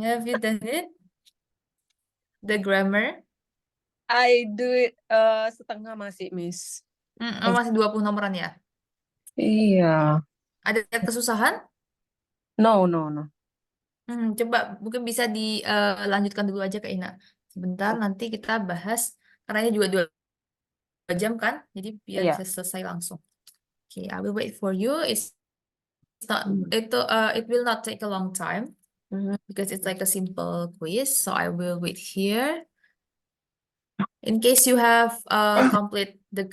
Have you done it? The grammar? I do it setengah masih, Miss. Masih 20 nomoran ya? Iya. Ada kesusahan? No, no, no. Coba mungkin bisa dilanjutkan dulu aja ke Ina. Sebentar, Oh, nanti kita bahas. Karena ini juga 2 jam kan? Jadi biar iya. bisa selesai langsung. Okay, I will wait for you. Hmm. It will not take a long time Mhm. because it's like a simple quiz. So I will wait here. In case you have complete the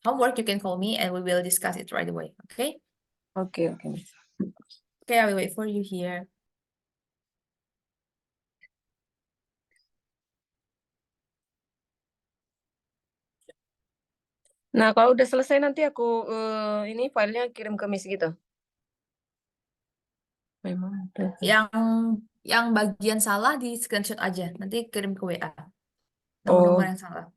homework, you can call me and we will discuss it right away. Okay? Oke, oke, Miss. Okay, I will wait for you here. Nah, kalau udah selesai nanti aku ini filenya kirim ke Miss gitu. Memang. Yang yang bagian salah di screenshot aja. Nanti kirim ke WA. Nomor-nomor Oh, yang salah.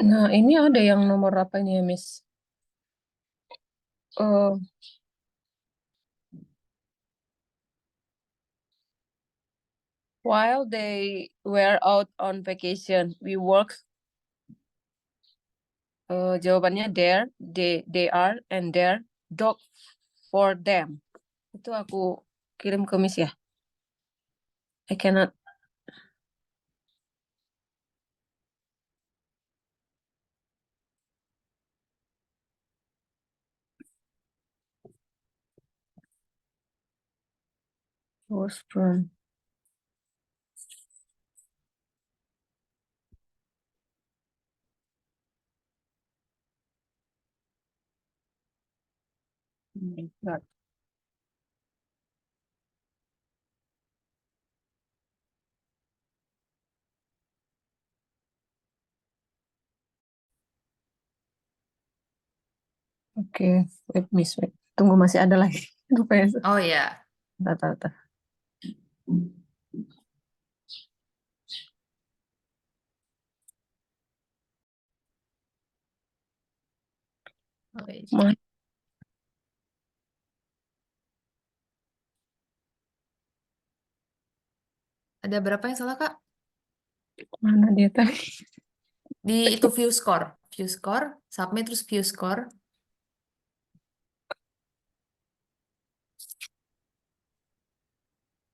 nah ini ada yang nomor apa ini ya, Miss? Oh, while they were out on vacation, we work. Jawabannya they are, and their dog for them. Itu aku kirim ke Miss ya. I cannot. Was from. Oh my God. Oke, wait, Miss, wait. Tunggu, masih ada lagi. Lupa ya. Oh ya. Tata. Wait. Ma- Ada berapa yang salah, Kak? Mana dia tadi? Di itu view score. View score, submit terus view score.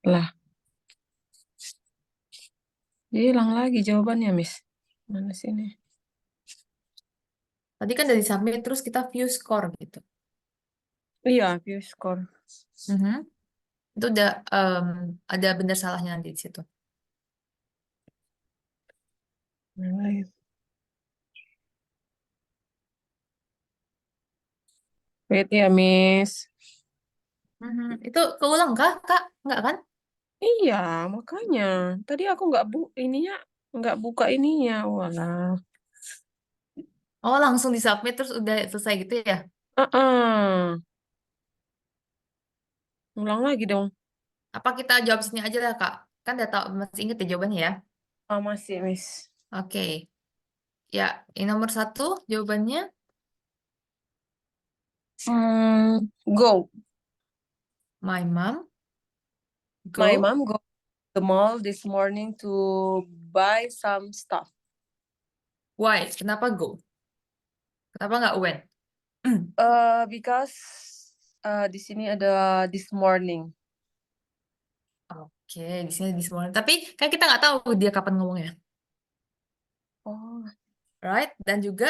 Lah, dia hilang lagi jawabannya, Miss. Mana sini? Tadi kan dari submit terus kita view score gitu. Iya, view score. Mhm. Itu udah ada benar salahnya nanti di situ. Mana ya? Wait ya, Miss. Mhm. Itu keulang kah, Kak? Enggak kan? Iya, makanya. Tadi aku nggak buka ininya. Walah. Oh, langsung di submit terus udah selesai gitu ya? Ulang lagi dong. Apa kita jawab sini aja lah, Kak? Kan udah tahu, masih inget ya jawabannya ya? Ah, masih, Miss. Oke. Ya, yang nomor 1 jawabannya Go. my mom My go. mom go to the mall this morning to buy some stuff. Why? Kenapa go? Kenapa nggak when? Because di sini ada this morning. Oke, di sini this morning. Tapi kan kita nggak tahu dia kapan ngomongnya, Oh, right? Dan juga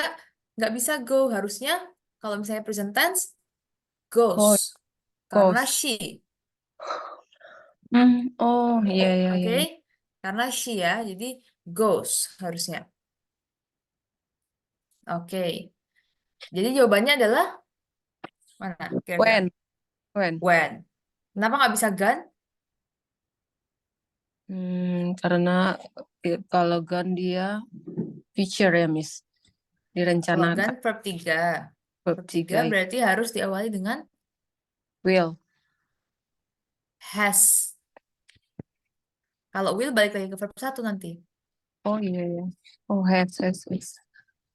nggak bisa go. Harusnya kalau misalnya present tense go, goes karena goes. she, Oh, iya, iya, oke? iya. Karena she ya, jadi goes harusnya. Oke. Jadi jawabannya adalah mana? Kira-kira When? When? when. Kenapa nggak bisa gone? Karena kalau gun dia future ya, Miss. Kalau Direncanakan. gone verb 3. Verb Verb 3 3 berarti harus diawali dengan will. has. Kalau will balik lagi ke verb 1 nanti. Oh iya, iya. Oh, has.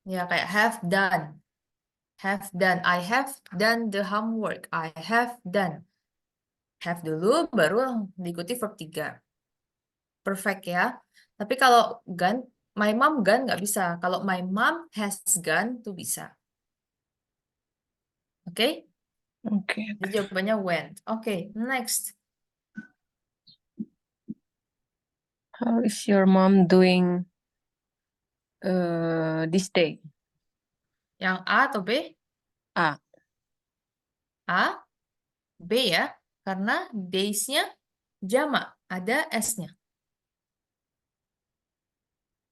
Ya, kayak have done. Have done. I have done the homework. I have done. Have dulu, baru diikuti verb 3. Perfect ya. Tapi kalau gone, my mom gone nggak bisa. Kalau my mom has gone, tuh bisa. Oke? Oke. Jadi jawabannya went. Oke, next. How is your mom doing this day? Yang A atau B? A. A, B ya. Karena days-nya jamak. Ada S-nya.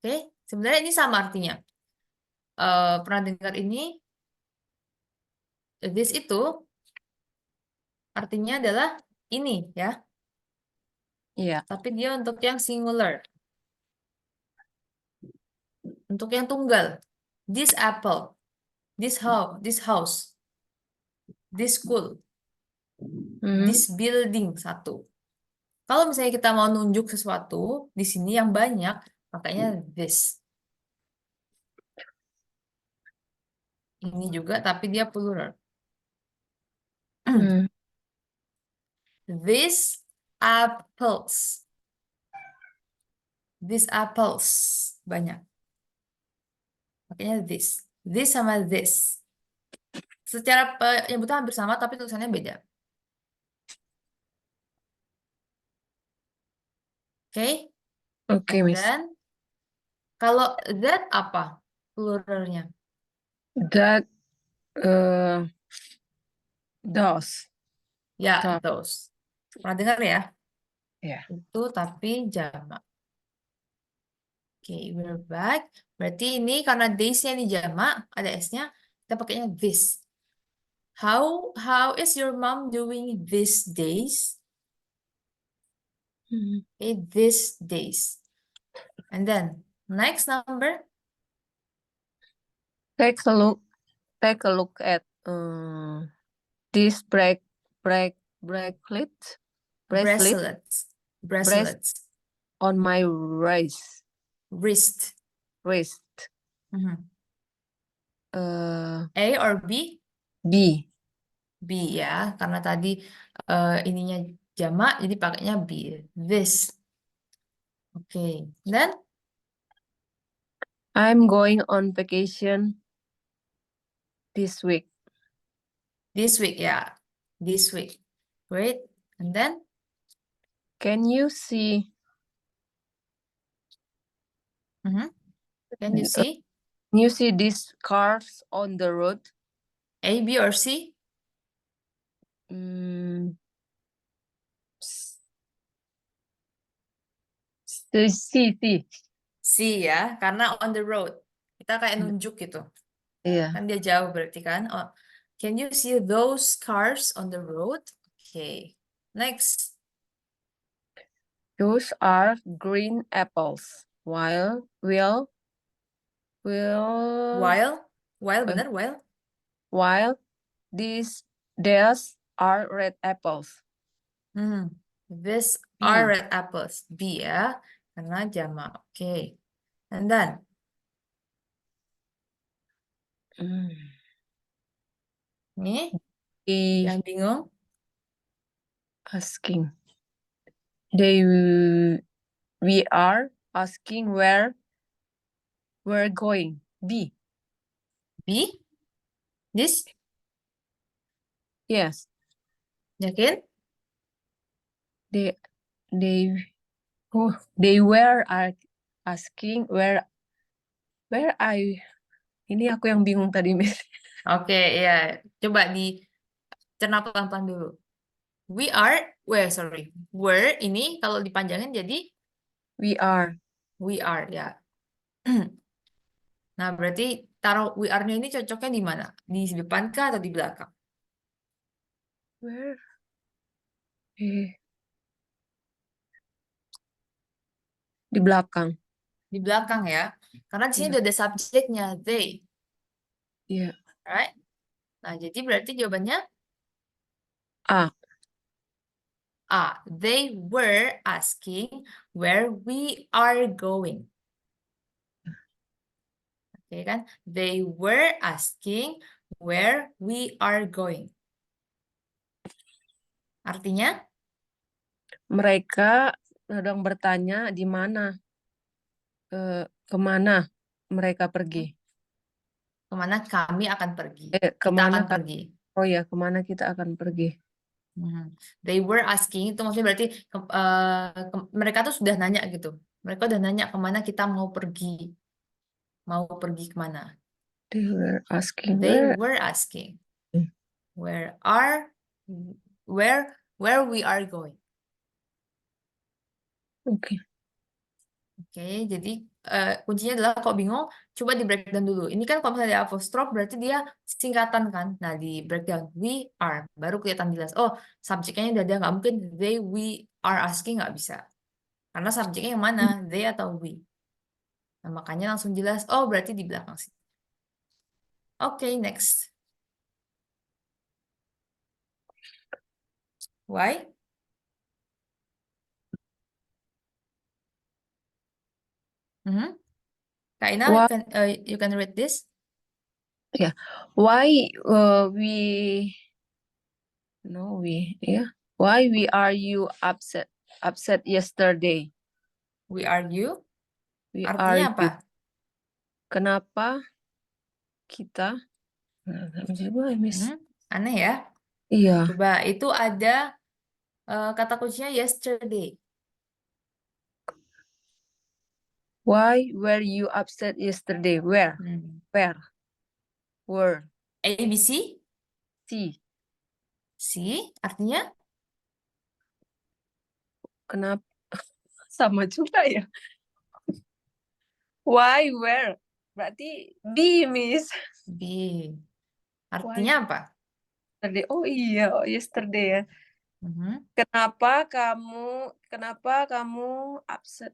Oke, sebenarnya ini sama artinya. Pernah dengar ini? This itu artinya adalah ini ya. Iya. Tapi dia untuk yang singular. Untuk yang tunggal. This apple. This house. This school. Mhm. This building. Satu. Kalau misalnya kita mau nunjuk sesuatu, di sini yang banyak, makanya this. Ini juga, tapi dia plural. Hmm. These apples. These apples. Banyak. Makanya this. This sama this. Secara penyebutan hampir sama, tapi tulisannya beda. Oke? Oke, And Miss. then, kalau that apa pluralnya? That does. Ya, Does. those. Pernah dengar ya? Ya. Itu tapi jamak. Oke, we're back. Berarti ini karena days-nya ini jamak, ada S-nya, kita pakainya this. How is your mom doing these days? Okay, these days. And then next number, Take a look at this bracelet bracelets. Bracelets. on my wrist. Wrist. Mhm. Uh, A or B? be. Be ya, karena tadi ininya jamak, jadi pakainya be. This. Oke. Dan I'm going on vacation this week. this week ya. This week. Great. And then Can you see can you see these cars on the road? A, B, or C? Mm, C. C ya, karena on the road. Kita kayak nunjuk gitu. Iya. Kan dia jauh berarti kan. Oh, can you see those cars on the road? Okay. Next. Those are green apples. While While uh, bener, while these are red apples. These B. are red apples. B ya, karena jamak. Okay. And then ini They yang bingung. asking. We are asking where we're going. B. B? This? Yes. Yakin? They were asking where I. Ini aku yang bingung tadi, Miss. Oke, ya. Coba dicerna pelan-pelan dulu. Sorry. Were ini kalau dipanjangin jadi We are. ya. Nah, berarti taruh we are-nya ini cocoknya di mana? Di depan kah atau di belakang? Where? Di belakang. Di belakang ya. Karena di sini Iya. udah ada subjeknya, they. Iya. Right? Nah, jadi berarti jawabannya A. A. They were asking where we are going. Oke kan? They were asking where we are going. Artinya? Mereka sedang bertanya di mana, kemana mereka pergi. Kemana kami akan pergi. Kita Kemana akan pergi. Oh ya, kemana kita akan pergi. They were asking itu maksudnya berarti mereka tuh sudah nanya gitu. Mereka udah nanya kemana kita mau pergi. Mau pergi kemana? They were asking They where. were asking where we are going. Oke. Oke, jadi kuncinya adalah kok bingung, coba di breakdown dulu. Ini kan kalau misalnya ada apostrof berarti dia singkatan kan. Nah, di breakdown we are baru kelihatan jelas. Oh, subjeknya udah ada, nggak mungkin we are asking, nggak bisa. Karena subjeknya yang mana? They atau we. Nah, makanya langsung jelas, oh berarti di belakang sih. Oke, next. Why? Kak Ina, you can read this. Yeah. Why why are you upset yesterday? We are you. We are Artinya apa? Kenapa kita Aneh ya? Iya. Coba itu ada kata kuncinya yesterday. Why were you upset yesterday? Where? Were. A, B, C? C. C, artinya? Kenapa? Sama juga ya. Why, where? Berarti B, Miss. B. Artinya apa? Yesterday. Oh iya, yesterday ya. Kenapa kamu upset?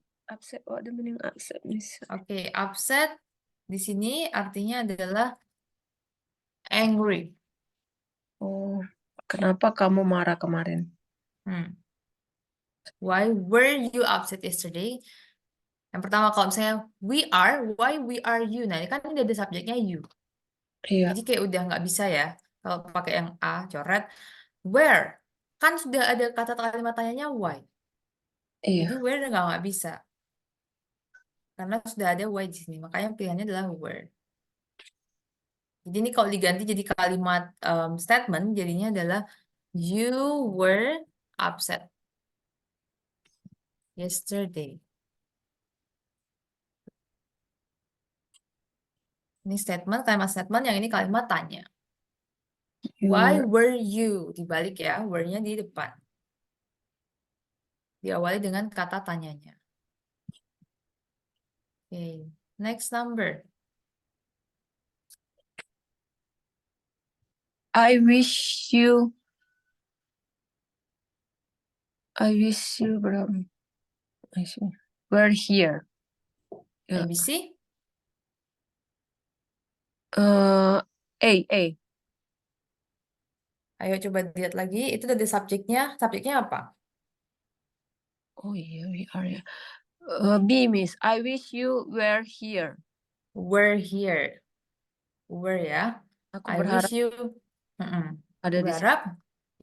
What the meaning upset, Miss? Oke, upset di sini artinya adalah angry. Oh, kenapa kamu marah kemarin? Why were you upset yesterday? Yang pertama kalau misalnya why we are you? Nah, ini kan udah ada subjeknya you. Iya. Jadi kayak udah nggak bisa ya. Kalau pakai yang A, coret. Where? Kan sudah ada kata kalimat tanyanya why. Iya. Jadi where nggak bisa. Karena sudah ada why di sini. Makanya pilihannya adalah where. Jadi ini kalau diganti jadi kalimat statement, jadinya adalah you were upset yesterday. Ini statement, kalimat statement, yang ini kalimat tanya. You Why were- were you? Dibalik ya, were-nya di depan. Diawali dengan kata tanyanya. Oke, next number. I wish you berapa? I see. Were here. Ya. ABC? A. Ayo coba lihat lagi. Itu dari subjeknya. Subjeknya apa? Oh iya, we are ya. B, Miss. I wish you were here. Were here. Were ya. Aku I berharap wish you. Mm-mm. ada di sini. Berharap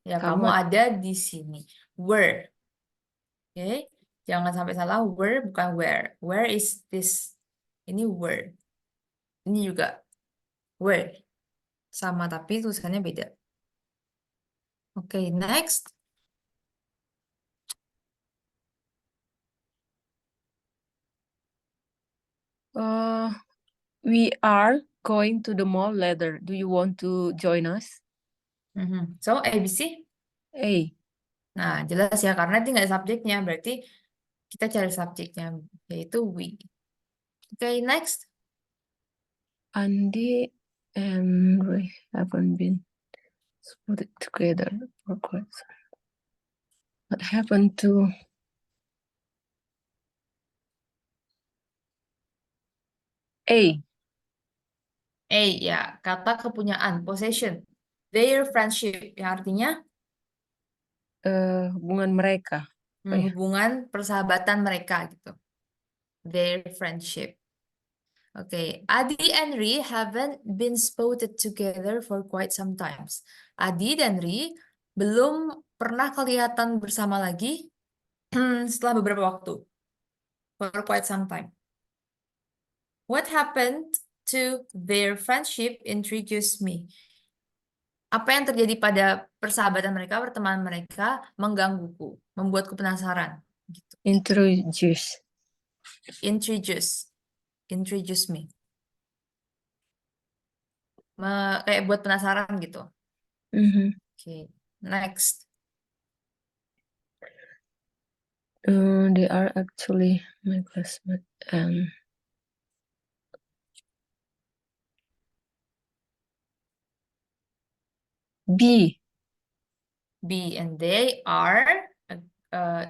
ya Kamu kamu ada di sini. Were. Oke. Jangan sampai salah. Were bukan where. Where is this? Ini were. Ini juga were. Sama tapi tulisannya beda. Oke, next. We are going to the mall later. Do you want to join us? So, ABC. A. Nah, jelas ya, karena dia nggak ada subjeknya. Berarti kita cari subjeknya, yaitu we. Oke, next. Andy and Roy haven't been spotted together for quite some. What happened to A? Ya, kata kepunyaan, possession. Their friendship, yang artinya Hubungan mereka. Apa ya? hubungan persahabatan mereka gitu. Their friendship. Oke, Adi and Ri haven't been spotted together for quite some times. Adi dan Ri belum pernah kelihatan bersama lagi setelah beberapa waktu. For quite some time. What happened to their friendship intrigues me. Apa yang terjadi pada persahabatan mereka, pertemanan mereka, menggangguku, membuatku penasaran. Gitu. Introduce. Introduce me. Kayak buat penasaran gitu. Oke, next. They are actually my classmate and B. And they are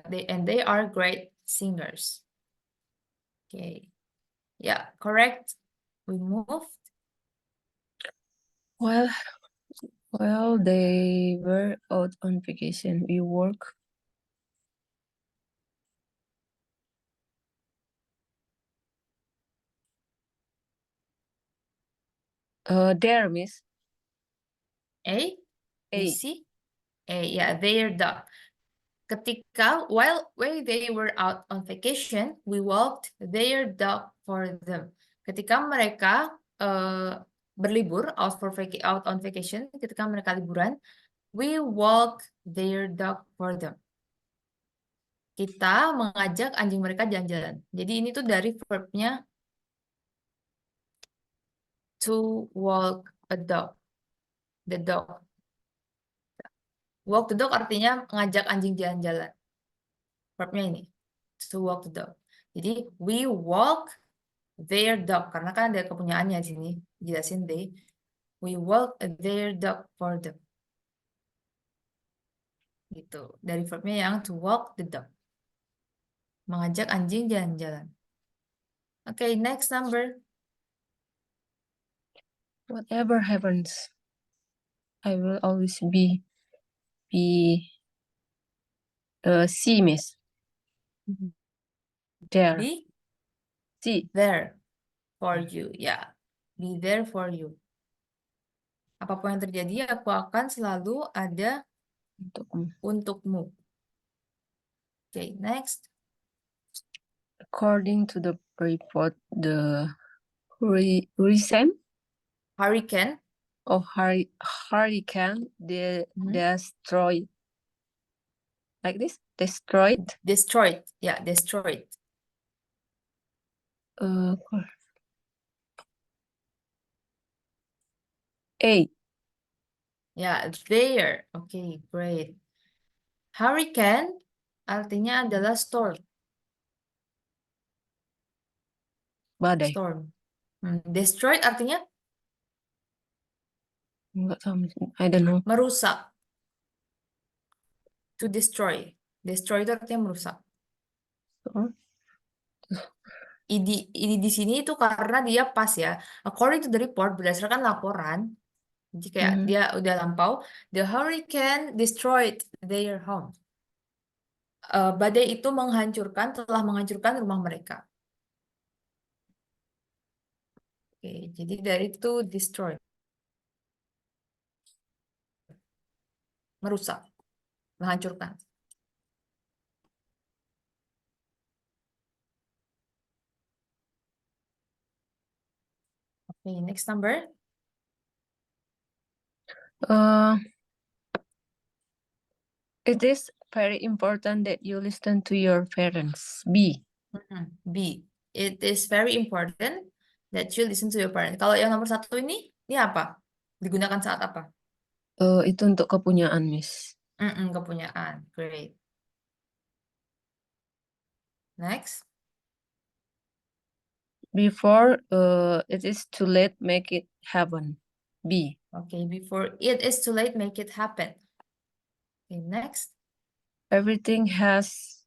they are great singers. Okay, yeah, correct. We moved. Well, they were out on vacation. We work. There, Miss. A, A. C, yeah, their dog. Ketika while they were out on vacation, we walked their dog for them. Ketika mereka berlibur out on vacation, ketika mereka liburan, we walk their dog for them. Kita mengajak anjing mereka jalan-jalan. Jadi ini tuh dari verbnya to walk a dog. The dog. Walk the dog artinya mengajak anjing jalan-jalan. Verbnya ini. To walk the dog. Jadi we walk their dog. Karena kan ada kepunyaannya di sini. Jelasin they. We walk their dog for them. Gitu. Dari verbnya yang to walk the dog. Mengajak anjing jalan-jalan. Oke, next number. Whatever happens, I will always be C, Miss. There. Be C. there for you. Yeah. Be there for you. Apapun yang terjadi, aku akan selalu ada untukmu. untukmu. Okay, next. According to the report, the recent Hurricane. of hurricane Mhm. destroyed like this destroyed Destroyed. Yeah, destroyed. uh A. Ya, there. Oke, great. Hurricane artinya adalah storm. Badai. Storm. Destroyed artinya Enggak sama. I don't know. merusak. To destroy. Destroy itu artinya merusak. Oh, Ini di sini itu karena dia pas ya. According to the report, berdasarkan laporan, jadi kayak mhm. dia udah lampau, the hurricane destroyed their home. Badai itu telah menghancurkan rumah mereka. Oke, jadi dari itu destroy, merusak, menghancurkan. Oke, next number. It is very important that you listen to your parents. B. B. It is very important that you listen to your parents. Kalau yang nomor 1 ini apa? Digunakan saat apa? Itu untuk kepunyaan, Miss. Kepunyaan. Great. Next. Before it is too late, make it happen. B. Okay, before it is too late, make it happen. Okay, next. Everything has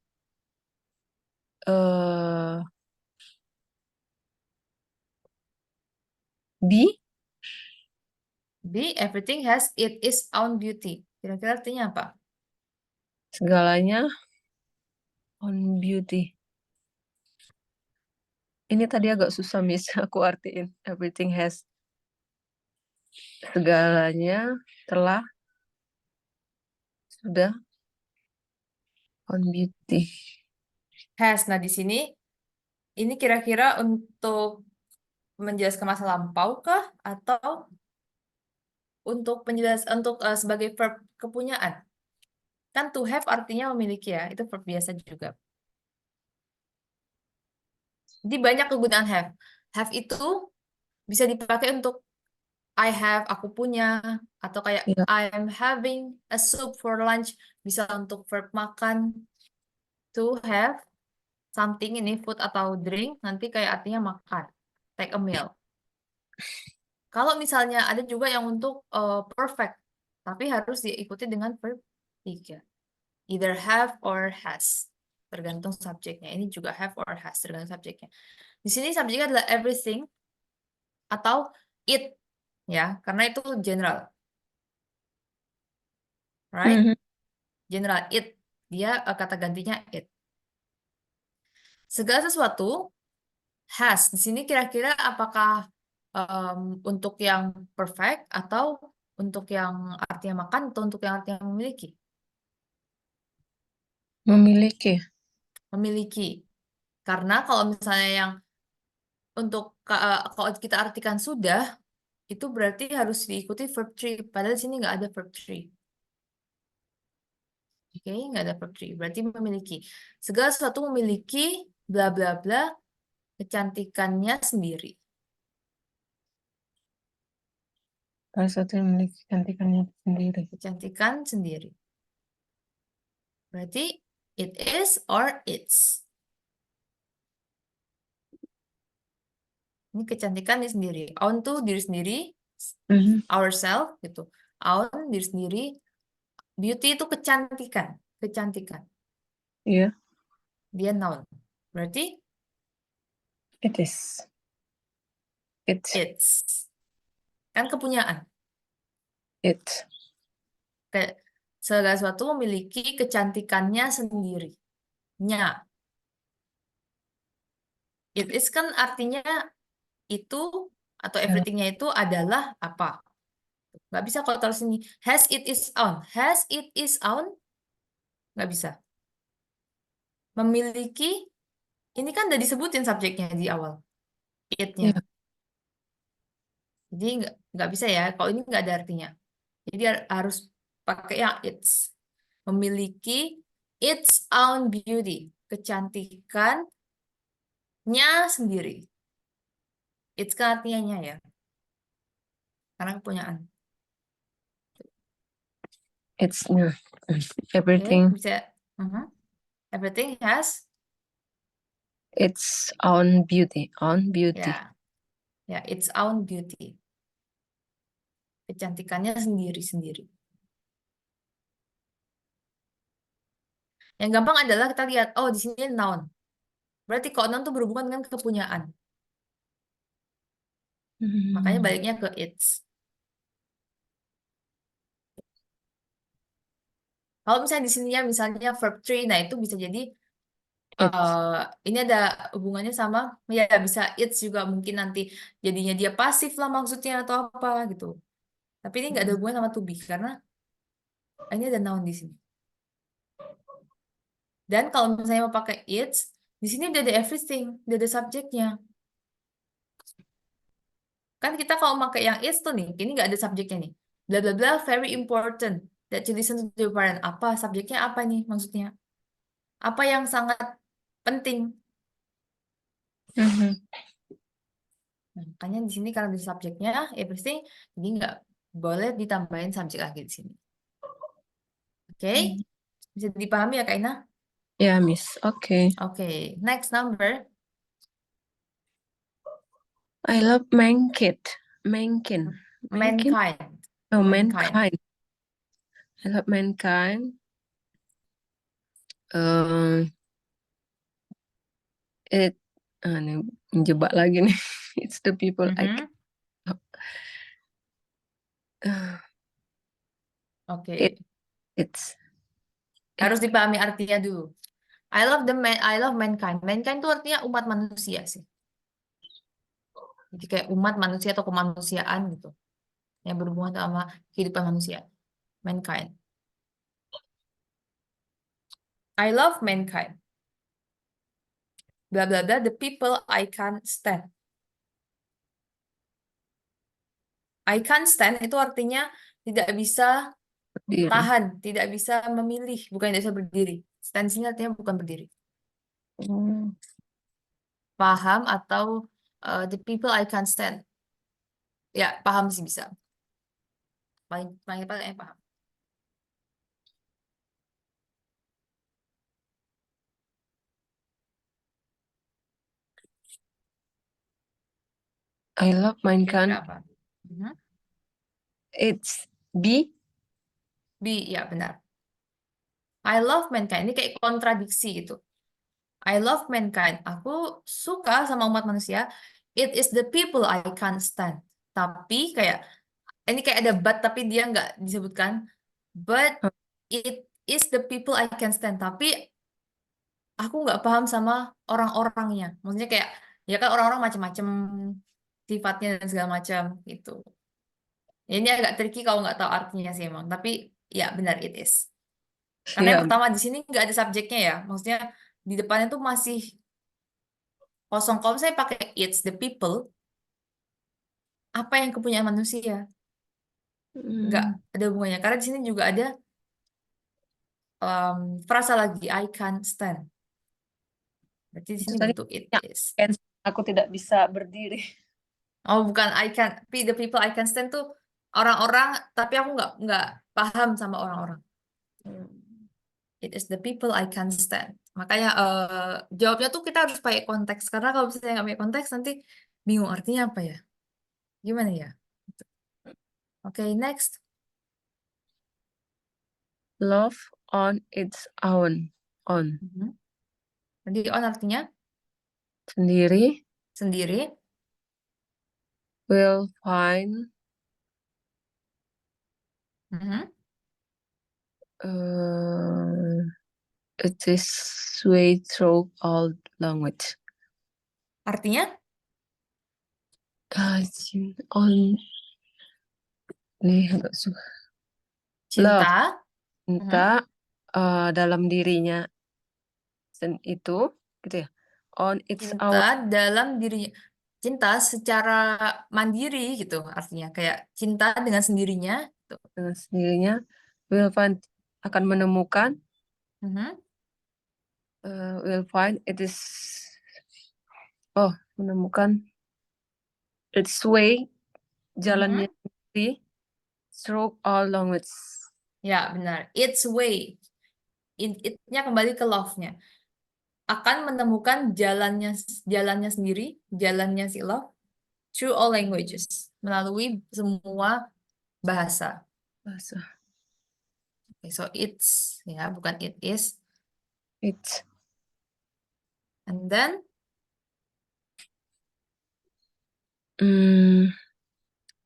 B. B, everything has its own beauty. Kira-kira artinya apa? Segalanya on beauty. Ini tadi agak susah, Miss. Aku artiin. Everything has. Segalanya telah sudah on beauty. Has. Nah, di sini ini kira-kira untuk menjelaskan masa lampau kah atau untuk sebagai verb kepunyaan? Kan to have artinya memiliki ya, itu verb biasa juga. Jadi banyak kegunaan have. Have itu bisa dipakai untuk I have, aku punya, atau kayak Ya. I'm having a soup for lunch, bisa untuk verb makan. To have something ini food atau drink, nanti kayak artinya makan. Take a meal. Kalau misalnya ada juga yang untuk perfect, tapi harus diikuti dengan verb 3. Either have or has. Tergantung subjeknya. Ini juga have or has, tergantung subjeknya. Di sini subjeknya adalah everything atau it, ya, karena itu general. Right? Mhm. General, it. Dia kata gantinya it. Segala sesuatu has. Di sini kira-kira apakah untuk yang perfect atau untuk yang artinya makan atau untuk yang artinya memiliki? Memiliki. Memiliki. Karena kalau misalnya yang untuk kalau kita artikan sudah, itu berarti harus diikuti verb 3. Padahal di sini nggak ada verb 3. Oke, nggak ada verb 3. Berarti memiliki. Segala sesuatu memiliki bla bla bla kecantikannya sendiri. Salah satu yang memiliki kecantikannya sendiri. Kecantikan sendiri. Berarti it is or it's. Ini kecantikan diri sendiri. Own tuh diri sendiri, ourselves gitu. Own diri sendiri. Beauty itu kecantikan, kecantikan. Iya. Dia noun. Berarti It is. it's. Kan kepunyaan. It. Segala sesuatu memiliki kecantikannya sendiri. Nya. It is kan artinya itu atau everything-nya itu adalah apa? Nggak bisa kalau taruh sini. Has it is on. Has it is on. Nggak bisa. Memiliki. Ini kan udah disebutin subjeknya di awal. It-nya. Ya, Jadi nggak bisa ya. Kalau ini nggak ada artinya. Jadi harus pakai yang it's. Memiliki its own beauty. Kecantikannya sendiri. It's kan artinya ya. Karena kepunyaan. it's Oke, everything. bisa. Everything has Its own beauty. Own beauty. ya its own beauty. Kecantikannya sendiri-sendiri. Yang gampang adalah kita lihat, oh di sini noun. Berarti kalau noun tuh berhubungan dengan kepunyaan. Makanya Hmm. baliknya ke its. Kalau misalnya di sininya misalnya verb 3, nah itu bisa jadi It's ini ada hubungannya sama, ya bisa it's juga mungkin nanti jadinya dia pasif lah maksudnya atau apa gitu. Tapi ini nggak ada hubungan sama to be karena ini ada noun di sini. Dan kalau misalnya mau pakai it's, di sini udah ada everything, udah ada subjeknya. Kan kita kalau pakai yang it's tuh nih, ini nggak ada subjeknya nih. Bla bla bla, very important that you listen to your parent. Apa subjeknya apa nih maksudnya? Apa yang sangat penting? Mhm. Nah, makanya di sini karena di subjeknya everything, jadi nggak boleh ditambahin subjek lagi di sini. Oke, bisa dipahami ya Kak Ina? Ya, Miss. Oke. Oke, next number. I love mankind. Mankind. Mankind. Mankind. Oh, Mankind. mankind. I love mankind. It ini menjebak lagi nih. It's the people I Mhm. can love. Oke, It's harus dipahami artinya dulu. I love mankind. Mankind itu artinya umat manusia sih. Jadi kayak umat manusia atau kemanusiaan gitu. Yang berhubungan sama kehidupan manusia. Mankind. I love mankind. Bla bla bla, the people I can't stand. I can't stand itu artinya tidak bisa berdiri. tahan, tidak bisa memilih, bukan tidak bisa berdiri. Stand sini artinya bukan berdiri. Hmm. Paham atau the people I can't stand. Ya, paham sih bisa. Paling paham. I love mankind. Berapa? Mhm. It's B. B, ya benar. I love mankind. Ini kayak kontradiksi gitu. I love mankind. Aku suka sama umat manusia. It is the people I can't stand. Tapi kayak ini kayak ada but tapi dia nggak disebutkan. But it is the people I can stand. Tapi aku nggak paham sama orang-orangnya. Maksudnya kayak ya kan orang-orang macam-macam sifatnya dan segala macam gitu. Ya, ini agak tricky kalau nggak tahu artinya sih emang. Tapi ya benar it is. Karena yang Ya, pertama di sini nggak ada subjeknya ya. Maksudnya di depannya tuh masih kosong. Kalau saya pakai it's the people, apa yang kepunyaan manusia? Nggak hmm. ada hubungannya. Karena di sini juga ada frasa lagi I can't stand. Berarti di Itu sini tadi bentuk it ya, is. aku tidak bisa berdiri. Oh bukan I can, tapi the people I can stand tuh orang-orang, tapi aku nggak paham sama orang-orang. It is the people I can stand. Makanya jawabnya tuh kita harus pakai konteks. Karena kalau misalnya nggak pakai konteks nanti bingung artinya apa ya. Gimana ya? Oke, next. Love on its own. On. Jadi on artinya Sendiri. sendiri. Will find Mhm. it is way through all language. Artinya On Nih agak susah. Love, Cinta. cinta dalam dirinya itu, gitu ya. On its Cinta own, dalam dirinya. Cinta secara mandiri gitu artinya. Kayak cinta dengan sendirinya. Gitu. dengan sendirinya, will find akan menemukan, Mhm, will find it is, menemukan its way, jalannya mhm. sendiri, through all language. Ya, benar. Its way. It-nya kembali ke love-nya. Akan menemukan jalannya sendiri, jalannya si love, through all languages. Melalui semua bahasa. Bahasa. Okay, so it's, ya, bukan it is. It's, And then,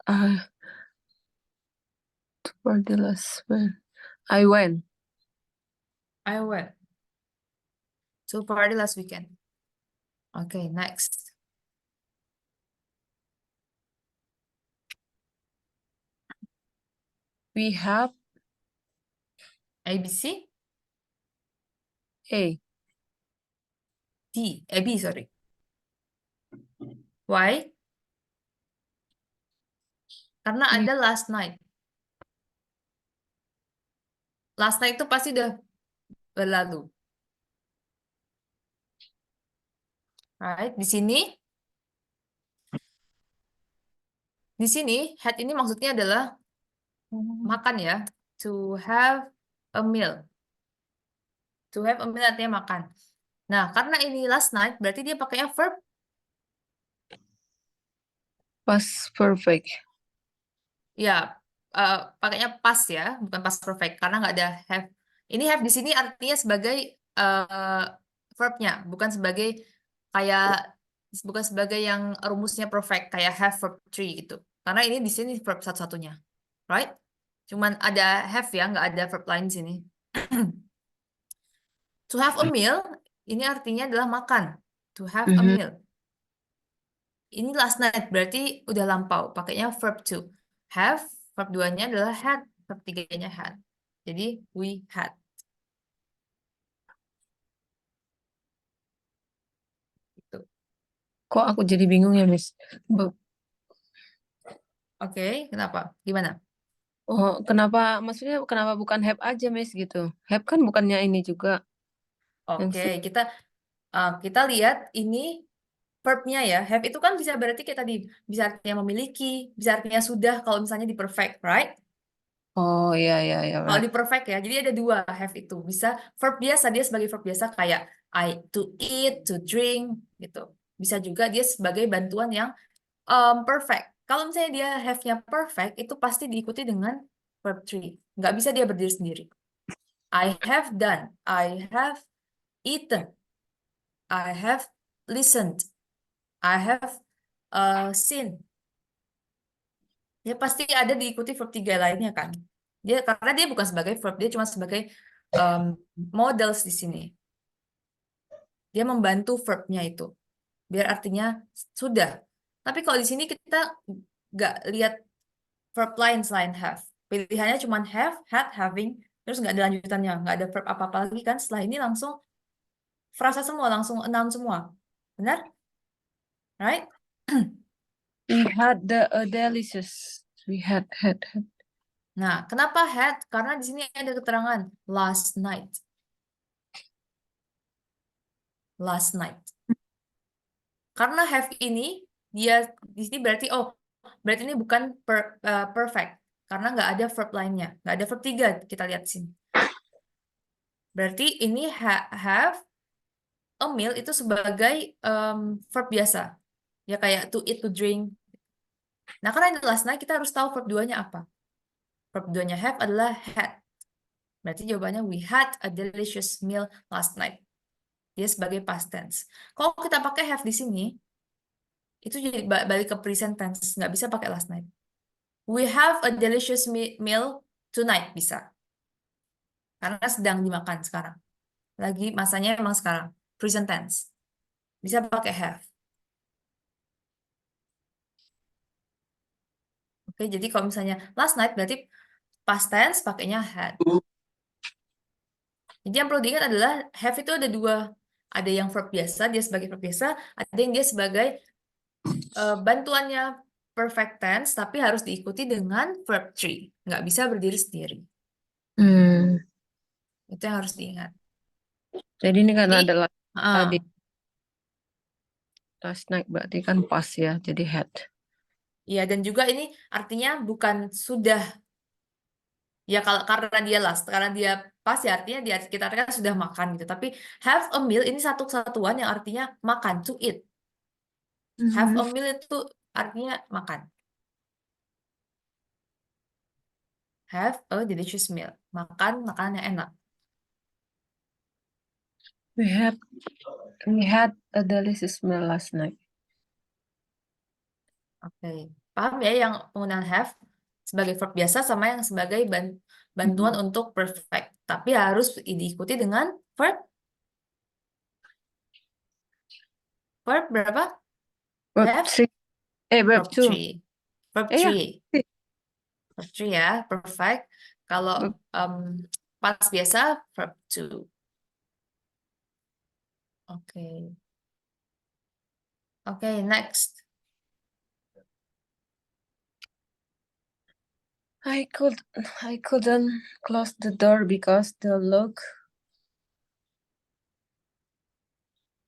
I for the last one. I went. I went to party last weekend. Okay, next. We have ABC, a B, sorry. Why? Karena we ada last night. Last night itu pasti udah berlalu. Right? Di sini had ini maksudnya adalah makan ya. To have a meal. To have a meal artinya makan. Nah, karena ini last night, berarti dia pakainya verb. past perfect. Ya, pakainya past ya, bukan past perfect. Karena nggak ada have. Ini have di sini artinya sebagai verbnya, kayak bukan sebagai yang rumusnya perfect, kayak have verb 3 gitu. Karena ini di sini verb satu-satunya. Right? Cuman ada have ya, nggak ada verb lain di sini. To have a meal, ini artinya adalah makan. To have a Mhm. meal. Ini last night, berarti udah lampau. Pakainya verb to. Have, verb 2-nya adalah had. Verb 3-nya had. Jadi, we had. Gitu. Kok aku jadi bingung ya, Miss? Oke, kenapa? Gimana? Oh, maksudnya kenapa bukan have aja, Miss, gitu? Have kan bukannya ini juga. Yang Oke, kita lihat ini verbnya ya. Have itu kan bisa berarti kayak tadi. Bisa artinya memiliki, bisa artinya sudah kalau misalnya di perfect, right? Oh, iya, iya, iya, Kalau right. di perfect ya, jadi ada dua have itu. Bisa verb biasa, dia sebagai verb biasa kayak to eat, to drink, gitu. Bisa juga dia sebagai bantuan yang perfect. Kalau misalnya dia have-nya perfect, itu pasti diikuti dengan verb 3. Nggak bisa dia berdiri sendiri. I have done, I have eaten, I have listened, I have seen. Ya pasti ada diikuti verb 3 lainnya kan. Karena dia bukan sebagai verb, dia cuma sebagai um, models di sini. Dia membantu verbnya itu. Biar artinya sudah. Tapi kalau di sini kita nggak lihat verb lain selain have. Pilihannya cuma have, had, having, terus nggak ada lanjutannya, nggak ada verb apa-apa lagi kan. Setelah ini langsung frasa semua, langsung noun semua. Benar? Right? We had the delicious. We had. Nah, kenapa had? Karena di sini ada keterangan last night. Last night. Karena have ini dia di sini berarti ini bukan perfect karena nggak ada verb lainnya, nggak ada verb 3 kita lihat di sini. Berarti ini have a meal itu sebagai verb biasa. Ya kayak to eat, to drink. Nah, karena ini last night kita harus tahu verb 2-nya apa. Verb 2-nya have adalah had. Berarti jawabannya we had a delicious meal last night. Dia sebagai past tense. Kalau kita pakai have di sini, itu jadi balik ke present tense, nggak bisa pakai last night. We have a delicious meal tonight bisa. Karena sedang dimakan sekarang. Lagi masanya emang sekarang. Present tense. Bisa pakai have. Oke, jadi kalau misalnya last night berarti past tense pakainya had. Jadi yang perlu diingat adalah have itu ada dua. Ada yang verb biasa, dia sebagai verb biasa. Ada yang dia sebagai bantuannya perfect tense, tapi harus diikuti dengan verb tree. Nggak bisa berdiri sendiri. Itu yang harus diingat. Jadi ini karena Jadi, ada tadi uh, last night berarti kan pas ya, jadi had. ya dan juga ini artinya bukan sudah. Ya kalau karena dia last, karena dia pas ya artinya dia kita artikan sudah makan gitu. Tapi have a meal ini satu kesatuan yang artinya makan, to eat. Have a meal itu artinya makan. Have a delicious meal. Makan makanan yang enak. We had a delicious meal last night. Oke. Paham ya yang penggunaan have sebagai verb biasa sama yang sebagai bantuan untuk perfect. Tapi harus diikuti dengan verb berapa? Verb Have 3. Verb verb 2. 3. Verb Ya. 3. Verb 3 ya, perfect. Kalau pas biasa verb 2. Oke. Oke, next. I couldn't close the door because the lock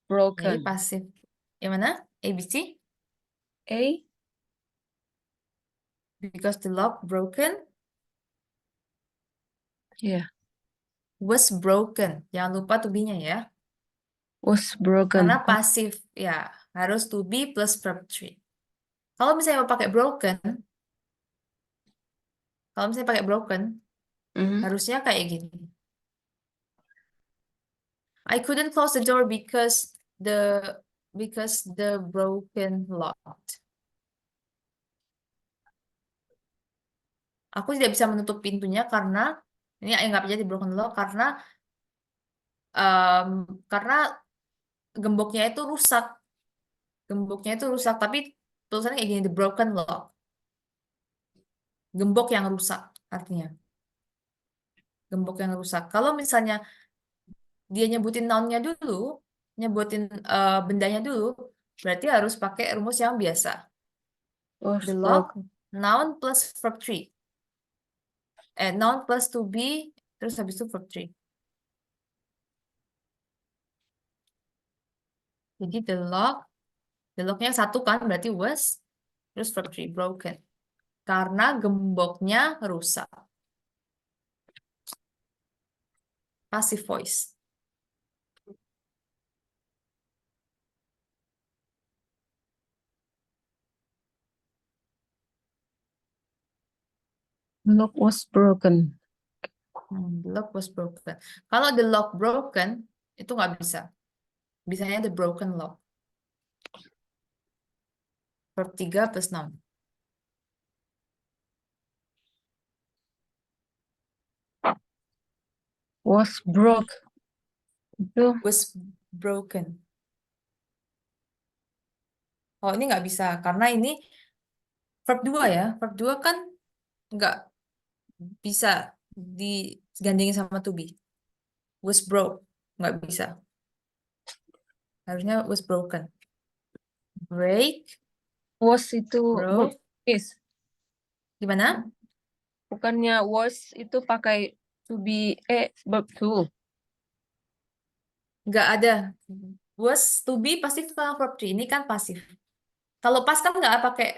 Jadi broken. pasif. Yang mana? ABC? A Because the lock broken yeah, was broken. Jangan lupa to be-nya ya. was broken. Karena pasif ya, harus to be plus verb 3. Kalau misalnya mau pakai broken, Mhm. harusnya kayak gini. I couldn't close the door because the broken lock. Aku tidak bisa menutup pintunya karena ini anggap aja di broken lock karena gemboknya itu rusak. Tapi tulisannya kayak gini, the broken lock. Gembok yang rusak artinya. Gembok yang rusak. Kalau misalnya dia nyebutin noun-nya dulu, nyebutin bendanya dulu, berarti harus pakai rumus yang biasa. Was The lock, broken. noun plus verb 3. Noun plus to be, terus habis itu verb 3. Jadi the lock-nya satu kan, berarti was, terus verb 3, broken. Karena gemboknya rusak. Passive voice. The lock was broken. The lock was broken. Kalau the lock broken, itu nggak bisa. Bisanya the broken lock. Verb 3 plus noun. Was broke. Itu Was broken. Oh, ini nggak bisa. Karena ini verb 2 ya. Verb 2 kan nggak bisa digandengin sama to be. Was broke. Nggak bisa. Harusnya was broken. Break. was itu Broke. verb is. Gimana? Bukannya was itu pakai to be verb to. Nggak ada. Was to be pasti sama verb 3. Ini kan pasif. Kalau pas kan nggak pakai.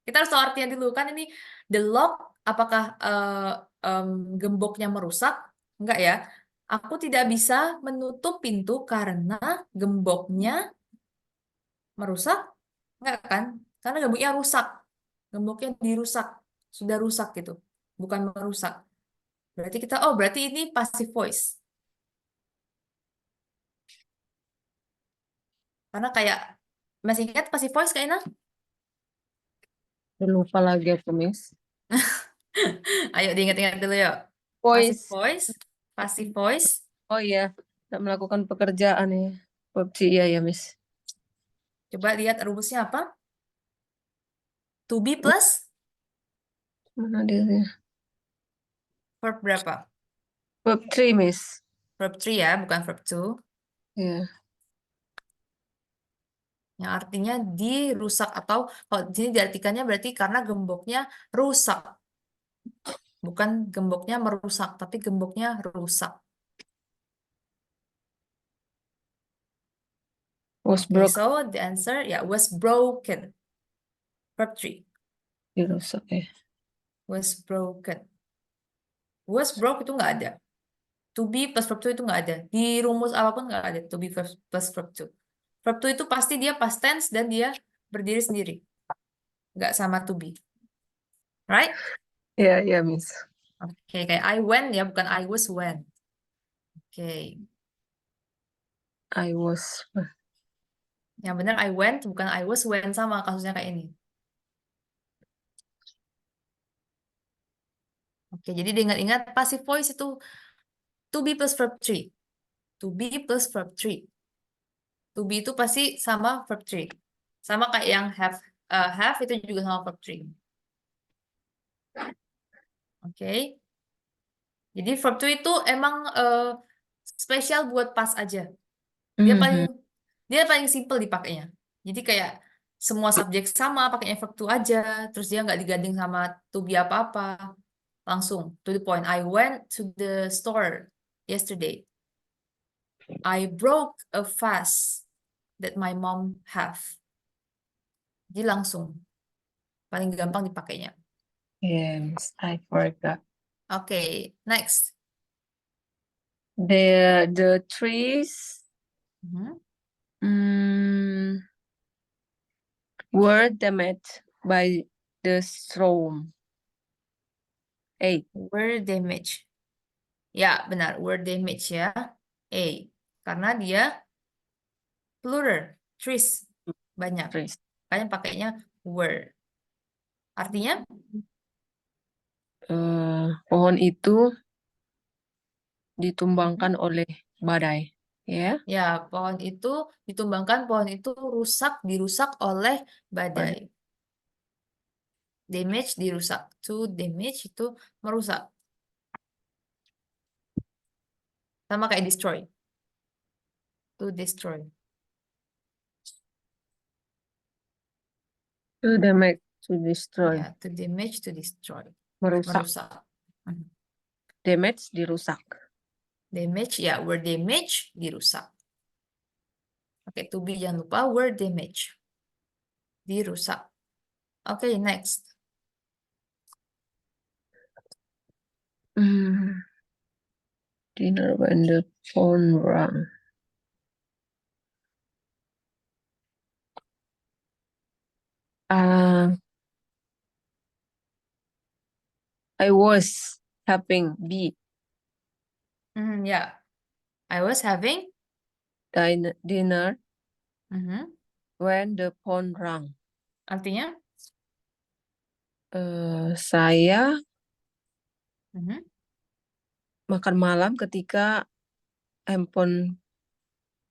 Kita harus tahu artinya dulu kan ini the lock apakah gemboknya merusak? Enggak ya. Aku tidak bisa menutup pintu karena gemboknya merusak. Enggak kan? Karena gemboknya rusak. Gemboknya dirusak. Sudah rusak gitu. Bukan merusak. Berarti ini passive voice. Karena kayak masih ingat passive voice kayaknya? Lupa lagi aku, Miss. Ayo diingat-ingat dulu yuk. Passive Voice. voice, passive voice. Oh iya, tidak melakukan pekerjaan ya. Verb 3 iya ya, Miss. Coba lihat rumusnya apa? To be plus Mana dia? verb berapa? Verb 3, Miss. Verb 3 ya, bukan verb 2. Ya. Yang artinya dirusak atau kalau di sini diartikannya berarti karena gemboknya rusak. Bukan gemboknya merusak, tapi gemboknya rusak. Was Okay, broke. so the answer was broken. Verb 3 Dirusak ya. was broken. Was broke itu nggak ada. To be plus verb 2 itu nggak ada. Di rumus apapun nggak ada to be plus verb 2. Verb 2 itu pasti dia past tense dan dia berdiri sendiri. Nggak sama to be. Right? Ya, ya, Miss. Oke, kayak I went ya, bukan I was went. Oke. I was. Yang benar I went, bukan I was went, sama kasusnya kayak ini. Oke, jadi diingat-ingat passive voice itu to be plus verb 3. To be plus verb 3. To be itu pasti sama verb 3. Sama kayak yang have. Have itu juga sama verb 3. Oke. Jadi verb 2 itu emang spesial buat pas aja. Dia paling Mhm. dia paling simple dipakainya. Jadi kayak semua subjek sama, pakainya verb 2 aja. Terus dia nggak digandeng sama to be apa-apa. Langsung to the point. I went to the store yesterday. I broke a vase that my mom have. Jadi langsung. Paling gampang dipakainya. Yes, I forgot. Oke, next. The trees Mhm. were damaged by the storm. Were damaged. Ya, benar. Were damaged ya. A. Karena dia plural. Trees. Banyak. Trees. Makanya pakainya were. Artinya? Pohon itu ditumbangkan oleh badai. Ya. Ya, pohon itu ditumbangkan, pohon itu rusak, dirusak oleh badai. Damage, dirusak. To damage itu merusak. Sama kayak destroy. To destroy. To damage, to destroy. Ya, to damage, to destroy. Merusak. Merusak. Mhm. Damage, dirusak. Damage, ya, were damage, dirusak. Oke, to be jangan lupa, were damage. Dirusak. Oke, next. Dinner when the phone rang. I was having Ya, I was having. dinner Mhm. when the phone rang. Artinya? Saya Mhm. makan malam ketika handphone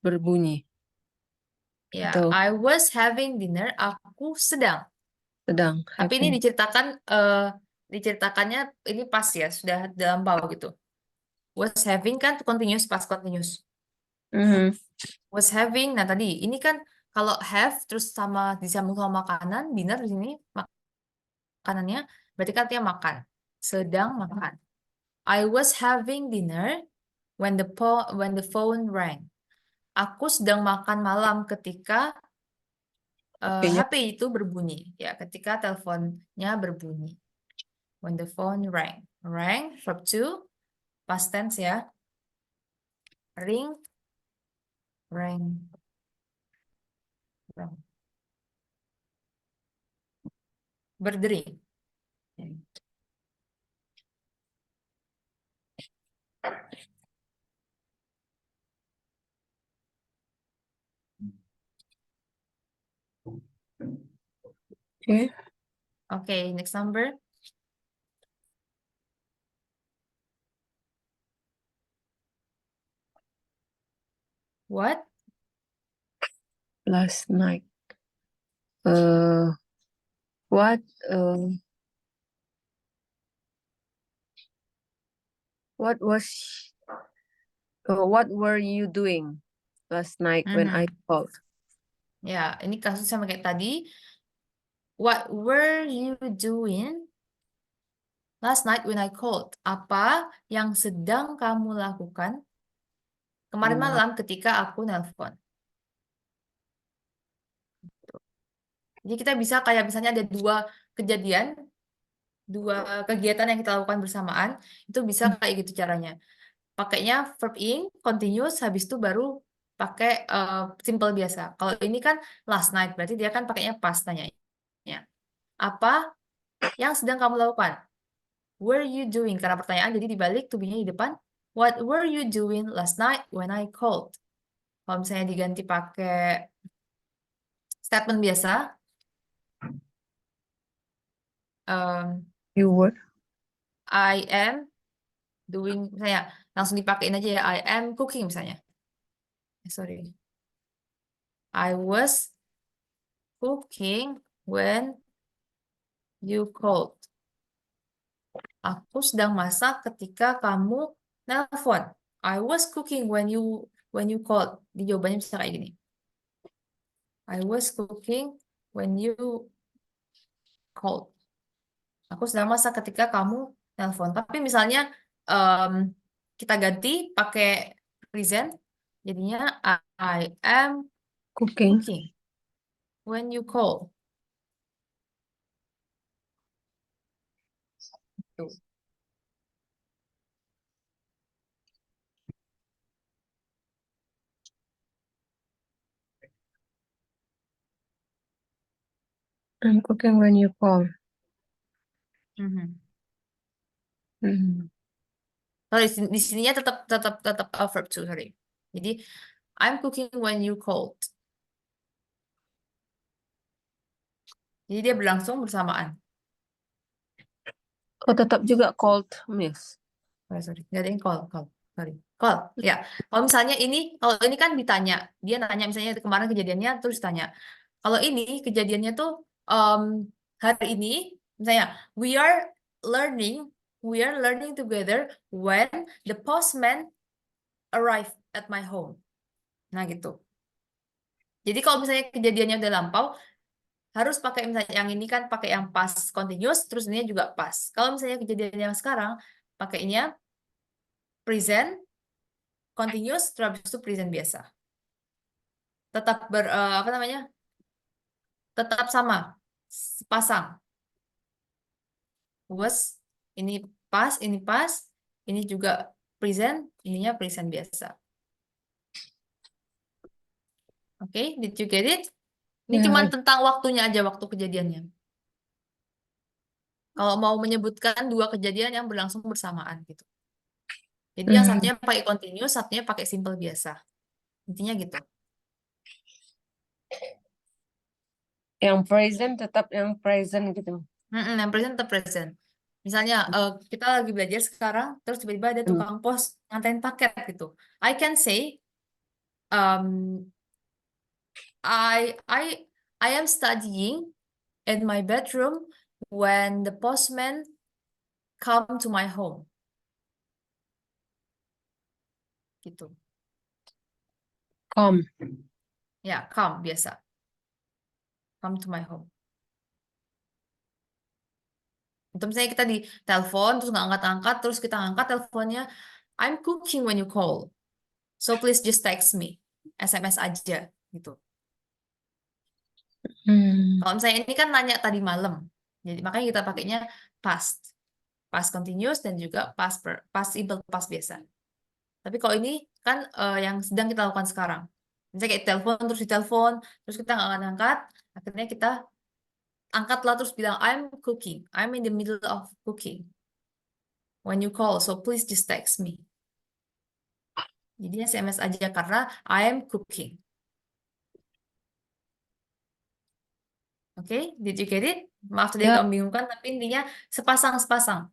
berbunyi. Ya, Atau I was having dinner. Aku sedang. sedang Tapi ini having. diceritakannya ini pas ya, sudah dalam bau gitu. Was having kan continuous, past continuous. Mhm. Was having, nah tadi ini kan kalau have terus sama disambung sama makanan, dinner di sini makanannya berarti kan artinya makan. Sedang makan. I was having dinner when the phone rang. Aku sedang makan malam ketika HP-nya HP itu berbunyi, ya, ketika teleponnya berbunyi. When the phone rang. Rang, verb 2, past tense ya. Ring, rang, rang. Berdering. Okay. Okay, next number. What? Last night. What was what were you doing last night when I called? Ya, ini kasus sama kayak tadi. What were you doing last night when I called? Apa yang sedang kamu lakukan kemarin malam ketika aku nelpon? Jadi kita bisa kayak misalnya ada dua kejadian, dua kegiatan yang kita lakukan bersamaan, itu bisa kayak gitu caranya. Pakainya verb ing, continuous, habis itu baru pakai simple biasa. Kalau ini kan last night, berarti dia kan pakainya past tanyanya. Apa yang sedang kamu lakukan? Were you doing? Karena pertanyaan jadi dibalik to be-nya di depan. What were you doing last night when I called? Kalau misalnya diganti pakai statement biasa, You were. I am doing, misalnya langsung dipakein aja ya, I am cooking misalnya. Sorry. I was cooking when you called. Aku sedang masak ketika kamu nelpon. I was cooking when you called. Di jawabannya bisa kayak gini. I was cooking when you called. Aku sedang masak ketika kamu nelpon. Tapi misalnya kita ganti pakai present, jadinya I am Cooking. cooking when you call. Tuh. I'm cooking when you call. Mhm. Mm-hmm. Sorry, di sininya tetap verb to, sorry. Jadi I'm cooking when you called. Jadi dia berlangsung bersamaan. Oh, tetap juga called, Miss. Sorry, nggak ada yang call, sorry, call. Ya, kalau misalnya kalau ini kan ditanya, dia nanya misalnya kemarin kejadiannya terus tanya. Kalau ini kejadiannya tuh hari ini, misalnya we are learning together when the postman arrived at my home. Nah gitu. Jadi kalau misalnya kejadiannya udah lampau, harus pakai misalnya yang ini kan pakai yang past continuous, terus ini juga past. Kalau misalnya kejadian yang sekarang, pakainya present continuous, terus habis itu present biasa. Tetap apa namanya? Tetap sama, sepasang. Was, ini pas, ini juga present, ininya present biasa. Oke, did you get it? Ini Ya. cuma tentang waktunya aja, waktu kejadiannya. Kalau mau menyebutkan dua kejadian yang berlangsung bersamaan gitu. Jadi yang satunya pakai continuous, satunya pakai simple biasa. Intinya gitu. Yang present tetap yang present gitu. Yang present tetap present. Misalnya kita lagi belajar sekarang, terus tiba-tiba ada tukang pos nganterin paket gitu. I can say, I am studying in my bedroom when the postman come to my home. Gitu. Come. Ya, come biasa. Come to my home. Itu misalnya kita di telepon terus nggak angkat-angkat, terus kita angkat teleponnya, I'm cooking when you call. So please just text me. SMS aja gitu. Kalau misalnya ini kan nanya tadi malam. Jadi makanya kita pakainya past. Past continuous dan juga past simple past biasa. Tapi kalau ini kan yang sedang kita lakukan sekarang. Misalnya kayak telepon terus ditelepon, terus kita nggak angkat, akhirnya kita angkatlah terus bilang I'm cooking. I'm in the middle of cooking. When you call, so please just text me. Jadi SMS aja karena I am cooking. Oke, did you get it? Maaf tadi agak membingungkan, tapi intinya sepasang-sepasang.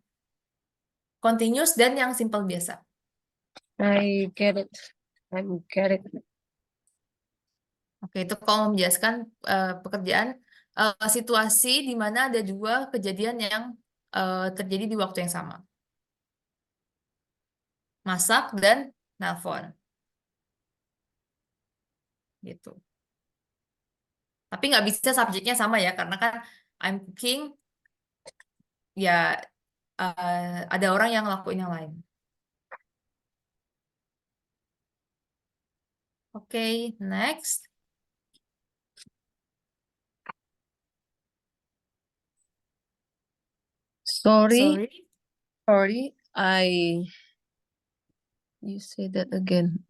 Continuous dan yang simple biasa. I get it. Oke, itu kalau mau menjelaskan pekerjaan situasi di mana ada dua kejadian yang terjadi di waktu yang sama. Masak dan nelpon. Gitu. Tapi nggak bisa subjeknya sama ya, karena kan I'm cooking, ya ada orang yang ngelakuin yang lain. Oke, next. Sorry, Sorry. you say that again.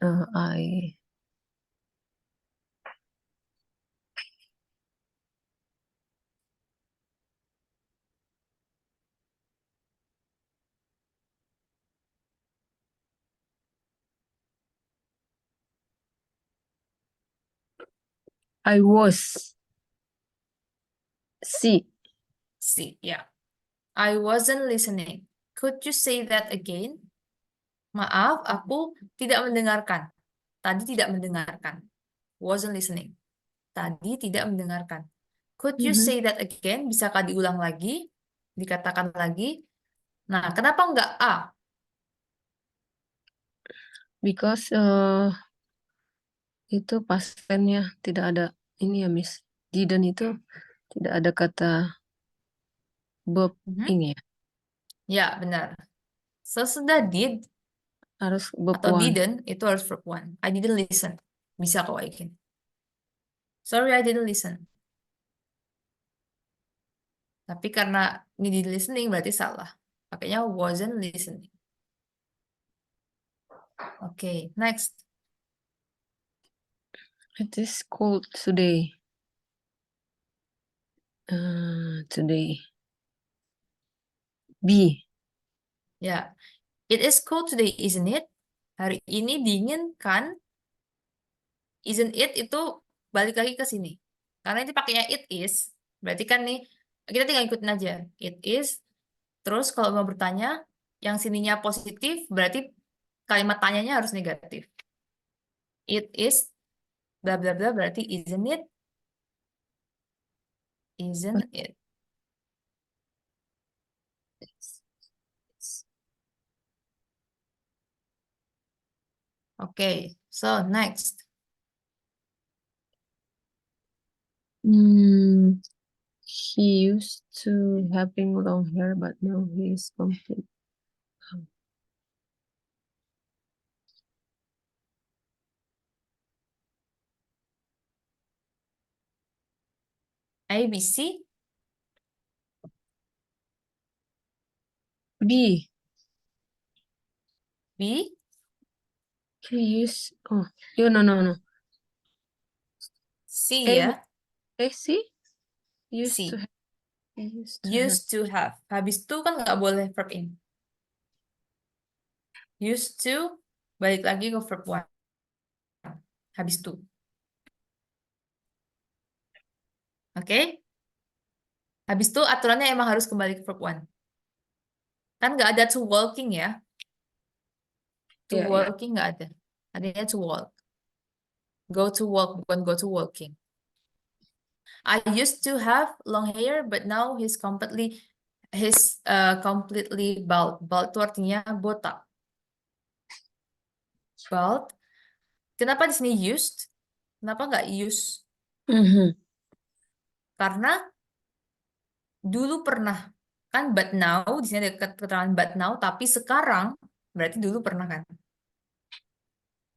I was sick. See, ya. I wasn't listening. Could you say that again? Maaf, aku tidak mendengarkan. Tadi tidak mendengarkan. Wasn't listening. Tadi tidak mendengarkan. Could you Mhm. say that again? Bisakah diulang lagi? Dikatakan lagi. Nah, kenapa enggak A? Because itu past tense-nya tidak ada ini ya, Miss. Didn't itu tidak ada kata verb ini ya. Ya, benar. Sesudah did Harus verb atau one. didn't, itu harus verb one. I didn't listen. Bisa kok kayak gini. Sorry, I didn't listen. Tapi karena ini didn't listening berarti salah. Pakainya wasn't listening. Oke, next. It is cold today. Today. B. Ya, it is cold today, isn't it? Hari ini dingin kan? Isn't it itu balik lagi ke sini. Karena ini pakainya it is, berarti kan nih kita tinggal ikutin aja. It is. Terus kalau mau bertanya, yang sininya positif, berarti kalimat tanyanya harus negatif. It is bla bla bla berarti isn't it? Isn't it? Okay, so next. He used to having long hair, but now he is complete. A, B, C, B. B, He used. Oh, no. C ya. C. Used C. to have. He used to have. Used to have. Habis itu kan nggak boleh verb in. Used to, balik lagi ke verb one. Habis itu. Oke? Habis itu aturannya emang harus kembali ke verb one. Kan nggak ada to walking ya. To Ya, ya. walking nggak ada. Adanya to walk. Go to walk, bukan go to walking. I used to have long hair, but now he's completely bald. Bald itu artinya botak. Bald. Kenapa di sini used? Kenapa nggak use? Mhm. Karena dulu pernah. Kan but now, di sini ada keterangan but now, tapi sekarang berarti dulu pernah kan.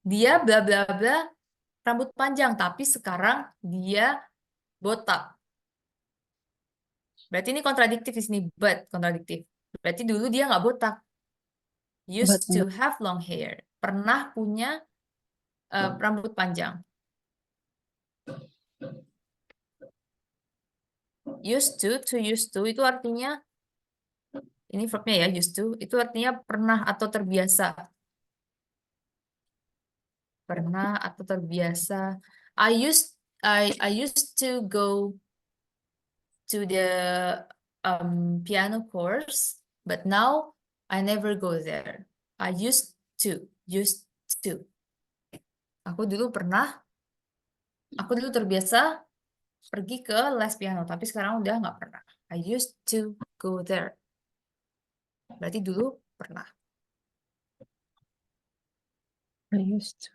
Dia bla bla bla rambut panjang, tapi sekarang dia botak. Berarti ini kontradiktif di sini, but kontradiktif. Berarti dulu dia nggak botak. Used But to have long hair. Pernah punya rambut panjang. Used to used to itu artinya, ini verbnya ya, used to, itu artinya pernah atau terbiasa. Pernah atau terbiasa. I used to go to the piano course, but now I never go there. I used to. Aku dulu terbiasa pergi ke les piano, tapi sekarang udah nggak pernah. I used to go there. Berarti dulu pernah. I used to.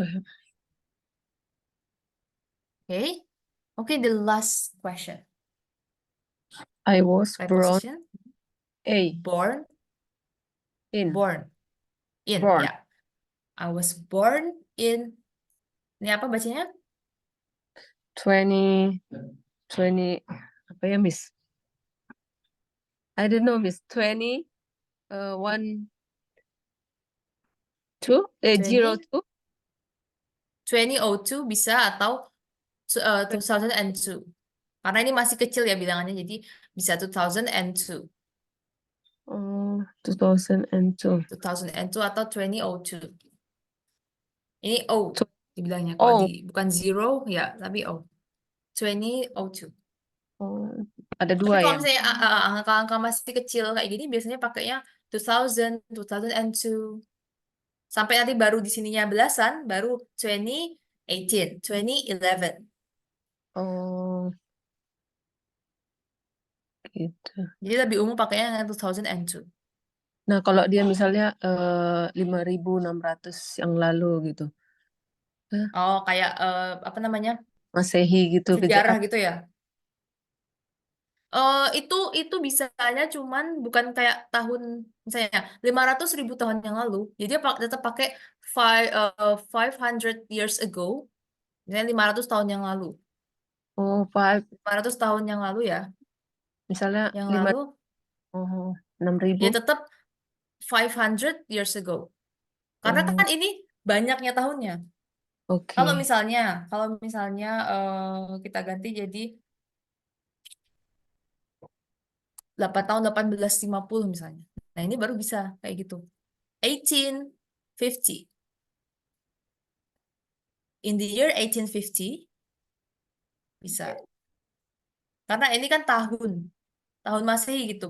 have. Okay. Okay, the last question. I was born Preposition. A Born. in Born. In. born Ya. I was born in. Ini apa bacanya? 20 apa ya Miss? I don't know Miss 1 2 0 20. 2 2002 bisa atau 2002. Karena ini masih kecil ya bilangannya, jadi bisa 2002. 2002 2002 atau 2002. Ini O dibilangnya. Kalau oh bukan zero ya, tapi O. 2002. oh ada Tapi dua kalau ya. misalnya angka-angka masih kecil kayak gini, biasanya pakainya 2000, 2002. Sampai nanti baru di sininya belasan, baru 2018, 2011. Oh gitu. Jadi lebih umum pakainya 2002. Nah, kalau dia misalnya 5.600 yang lalu gitu. Oh, kayak apa namanya? Masehi gitu Sejarah gitu ya. Itu bisanya cuman bukan kayak tahun misalnya 500.000 tahun yang lalu. Jadi dia tetap pakai 500 years ago. Misalnya 500 tahun yang lalu. Oh, 5 500 tahun yang lalu ya. misalnya Yang 5 lalu oh 6.000. ya tetap 500 years ago. Karena Oh, kan ini banyaknya tahunnya. Kalau oke. misalnya kita ganti jadi 8 tahun 1850 misalnya. Nah, ini baru bisa kayak gitu. 1850. In the year 1850 bisa. Karena ini kan tahun Masehi gitu,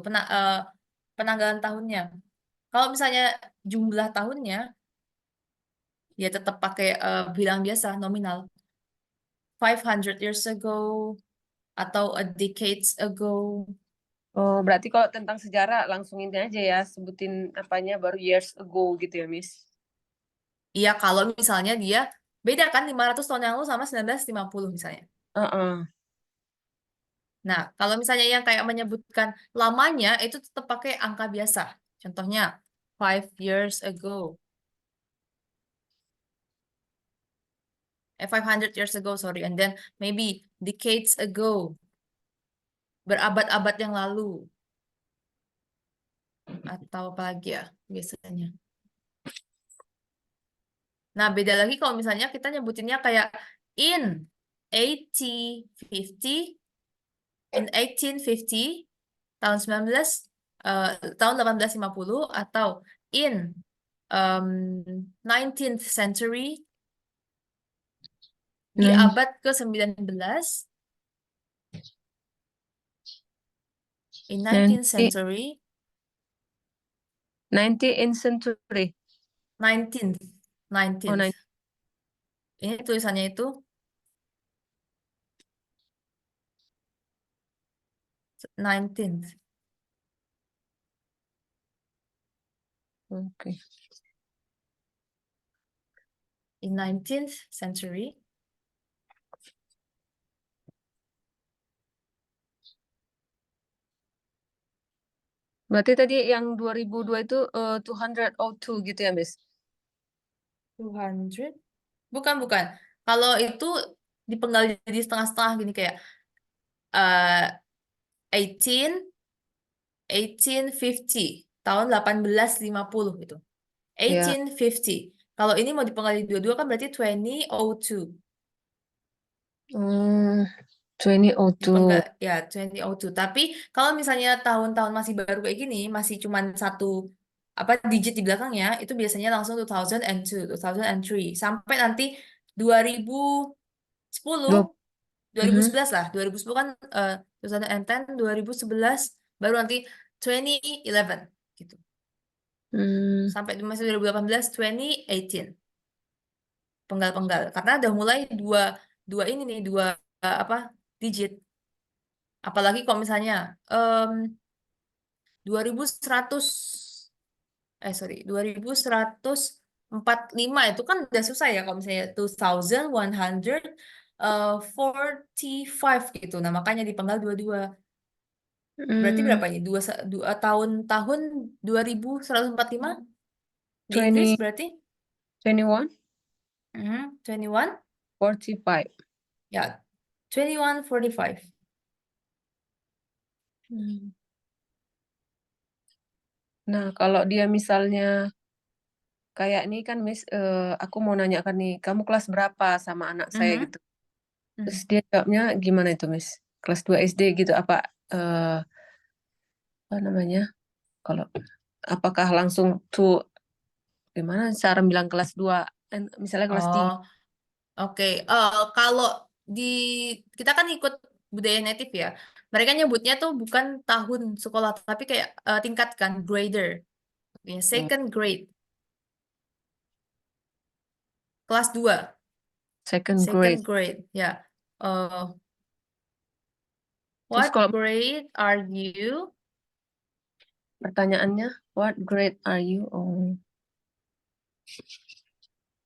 penanggalan tahunnya. Kalau misalnya jumlah tahunnya ya tetap pakai bilang biasa nominal. 500 years ago atau a decades ago. Oh, berarti kalau tentang sejarah langsung ini aja ya, sebutin apanya baru years ago gitu ya, Miss. Iya, kalau misalnya dia beda kan 500 tahun yang lalu sama 1950 misalnya. Heeh. Nah, kalau misalnya yang kayak menyebutkan lamanya itu tetap pakai angka biasa. Contohnya 5 years ago. 500 years ago, sorry. And then maybe decades ago. Berabad-abad yang lalu. Atau apa lagi ya biasanya. Nah, beda lagi kalau misalnya kita nyebutinnya kayak in 1850, in 1850, tahun 19, tahun 1850, atau in 19th century, di Nine- abad ke-19, in 19th 90 century, 90 in century. 19th, Oh, 19th. Ini tulisannya itu 19th. oke. In 19th century. Berarti tadi yang 2002 itu 202 gitu ya, Miss? 200? Bukan, bukan. Kalau itu dipenggal jadi setengah-setengah gini kayak eh 18 1850 tahun 1850 gitu. Ya. 1850. Kalau ini mau dipenggal jadi dua-dua kan berarti 2002. Hmm, 2002. Dipenggal ya 2002. Tapi kalau misalnya tahun-tahun masih baru kayak gini, masih cuman satu apa digit di belakangnya, itu biasanya langsung 2002, 2003 sampai nanti 2010, Dua- Mhm. 2011 lah. 2010 kan 2010, 2011 baru nanti 2011 gitu. Hmm, Sampai masih 2018, 2018. penggal-penggal karena udah mulai dua ini nih dua apa digit. Apalagi kalau misalnya 2100 sorry 2145 itu kan udah susah ya kalau misalnya 2145 gitu. Nah, makanya dipenggal dua-dua. Berarti Hmm, berapa ini? Dua tahun 2145 di Inggris 20, berarti 21, 21 45. ya 2145. Hmm. Nah, kalau dia misalnya kayak nih kan Miss, aku mau nanyakan nih, kamu kelas berapa sama anak saya Mhm, gitu. Terus mhm. dia jawabnya gimana itu Miss? Kelas 2 SD gitu apa namanya? Kalau apakah langsung tuh gimana cara bilang kelas 2 misalnya kelas Oh, 3. oke. Kalau di kita kan ikut budaya native ya. Mereka nyebutnya tuh bukan tahun sekolah, tapi kayak tingkat kan, grader. Ya, Oh, second grade, kelas 2, second grade. second grade. Ya. Uh, Terus what kalau grade are you? pertanyaannya, what grade are you? Oh,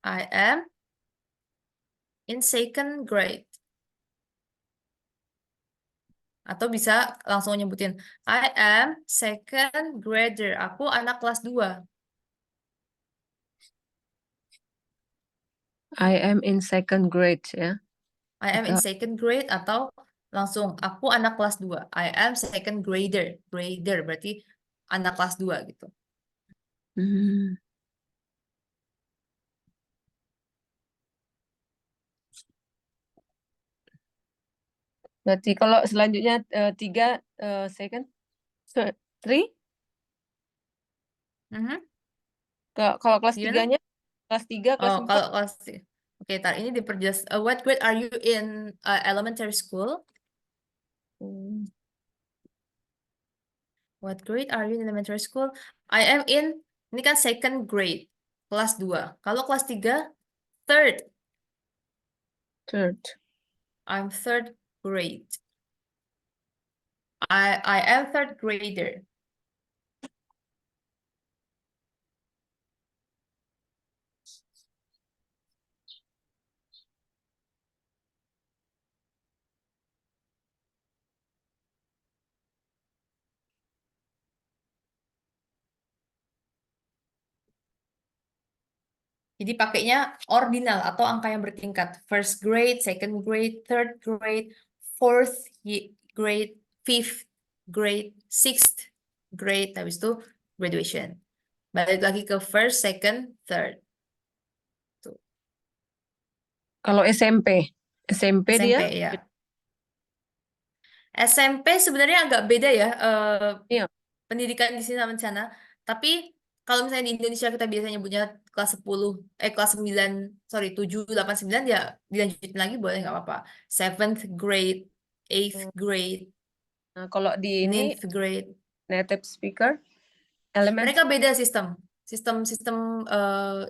I am in second grade. Atau bisa langsung nyebutin, I am second grader. Aku anak kelas 2. I am in second grade ya. I am in Atau second grade atau langsung aku anak kelas 2. I am second grader. Grader berarti anak kelas 2 gitu. hmm, berarti kalau selanjutnya tiga second, three. Mhm. Kalau kelas Gimana? tiganya, kelas 3, kelas Oh, 4. kalau kelas Oke, tar ini diperjelas. What grade are you in elementary school? Hmm, What grade are you in elementary school? I am in, ini kan second grade, kelas 2. Kalau kelas 3, third. third. I'm third grade. I am third grader. Jadi pakainya ordinal atau angka yang bertingkat. First grade, second grade, third grade, fourth grade, fifth grade, sixth grade. Habis itu graduation. Balik lagi ke first, second, third. Tuh. Kalau SMP dia, SMP ya. SMP sebenarnya agak beda ya iya. pendidikan di sini sama di sana. Tapi kalau misalnya di Indonesia kita biasanya nyebutnya kelas 10, kelas 9, sorry 7, 8, 9 ya dilanjutin lagi boleh nggak apa-apa. Seventh grade, eighth grade, Nah, kalau di ini ninth grade. native speaker, elementary. Mereka beda sistem. Sistem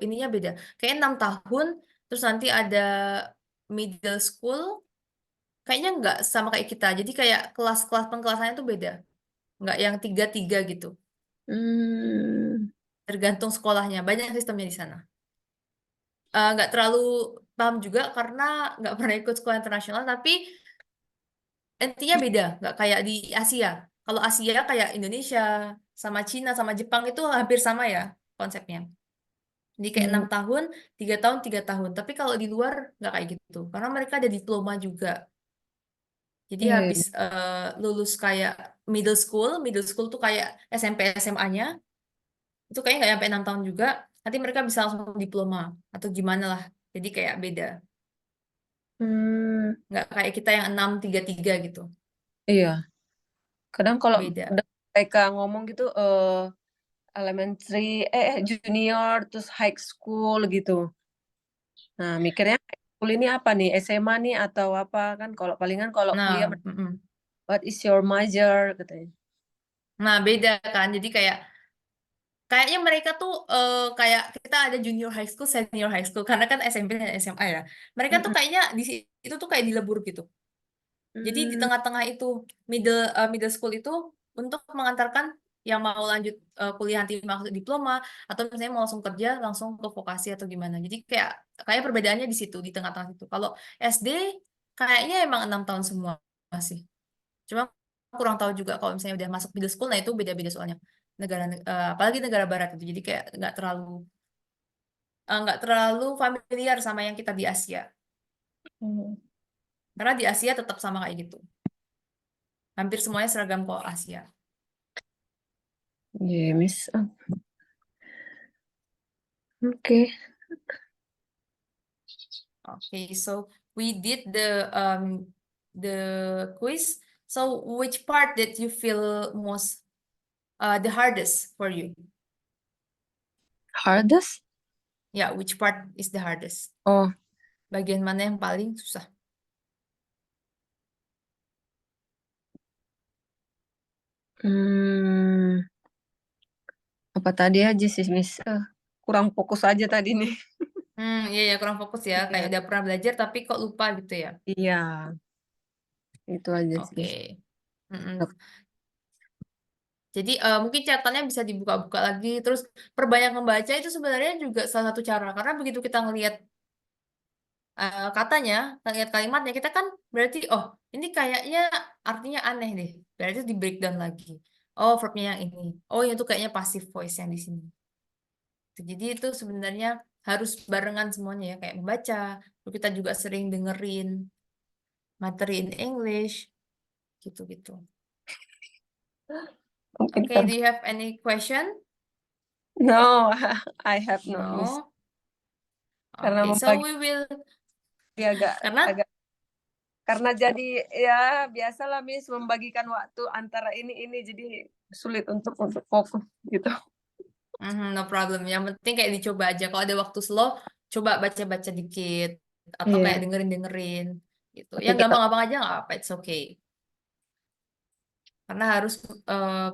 ininya beda. Kayak 6 tahun, terus nanti ada middle school, kayaknya nggak sama kayak kita. Jadi kayak kelas-kelas pengkelasannya tuh beda. Nggak yang 3-3 gitu. Hmm, Tergantung sekolahnya. Banyak sistemnya di sana. Nggak terlalu paham juga karena nggak pernah ikut sekolah internasional, tapi intinya beda. Nggak kayak di Asia. Kalau Asia kayak Indonesia, sama Cina, sama Jepang itu hampir sama ya konsepnya. Jadi kayak hmm, 6 tahun, 3 tahun, 3 tahun. Tapi kalau di luar nggak kayak gitu. Karena mereka ada diploma juga. Jadi iya, habis iya. lulus kayak middle school tuh kayak SMP SMA-nya, itu kayaknya nggak sampai 6 tahun juga. Nanti mereka bisa langsung diploma atau gimana lah. Jadi kayak beda. Hmm, Nggak kayak kita yang 6-3-3 gitu. iya. Kadang kalau Beda. udah mereka ngomong gitu, elementary, junior, terus high school gitu. Nah, mikirnya high school ini apa nih? SMA nih atau apa kan? Kalau palingan kalau kuliah, Nah, mm-mm. what is your major katanya. Nah beda kan. Jadi kayak kayaknya mereka tuh kayak kita ada junior high school, senior high school karena kan SMP dan SMA ya. Mereka tuh Mm-mm. kayaknya di itu tuh kayak dilebur gitu. Jadi di Hmm, tengah-tengah itu middle school itu untuk mengantarkan yang mau lanjut kuliah nanti maksud diploma atau misalnya mau langsung kerja langsung ke vokasi atau gimana. Jadi kayak perbedaannya di situ di tengah-tengah itu. Kalau SD kayaknya emang 6 tahun semua sih. Cuma kurang tahu juga kalau misalnya udah masuk middle school, nah itu beda-beda soalnya apalagi negara barat itu. Jadi kayak nggak terlalu familiar sama yang kita di Asia. Karena di Asia tetap sama kayak gitu. Hampir semuanya seragam kok Asia. yeah, Miss. Oke. Okay, so we did the quiz. So which part did you feel most the hardest for you? Hardest? Yeah, which part is the hardest? Oh, Bagian mana yang paling susah? hmm, apa tadi aja sih, Miss? Kurang fokus aja tadi nih. Iya ya kurang fokus ya. Kayak Iya, udah pernah belajar tapi kok lupa gitu ya. iya, itu aja sih. Oke. Mm-mm. Jadi mungkin catatannya bisa dibuka-buka lagi. Terus perbanyak membaca itu sebenarnya juga salah satu cara. Karena begitu kita ngelihat katanya, ngelihat kalimatnya, kita kan berarti, oh ini kayaknya artinya aneh deh. Berarti di breakdown lagi. Oh verbnya yang ini. Oh itu kayaknya passive voice yang di sini. Jadi itu sebenarnya harus barengan semuanya ya. Kayak membaca. Terus kita juga sering dengerin materi in English. Gitu-gitu. Mungkin Okay, do karena you have any question? no, I have not, Miss. No? Karena Okay, so membagi we will, agak karena agak karena jadi ya biasalah Miss membagikan waktu antara ini jadi sulit untuk fokus gitu. no problem. Yang penting kayak dicoba aja. Kalau ada waktu slow, coba baca-baca dikit. Atau kayak Iya, dengerin-dengerin gitu. tapi Yang kita gampang-gampang aja nggak apa, it's okay. Karena harus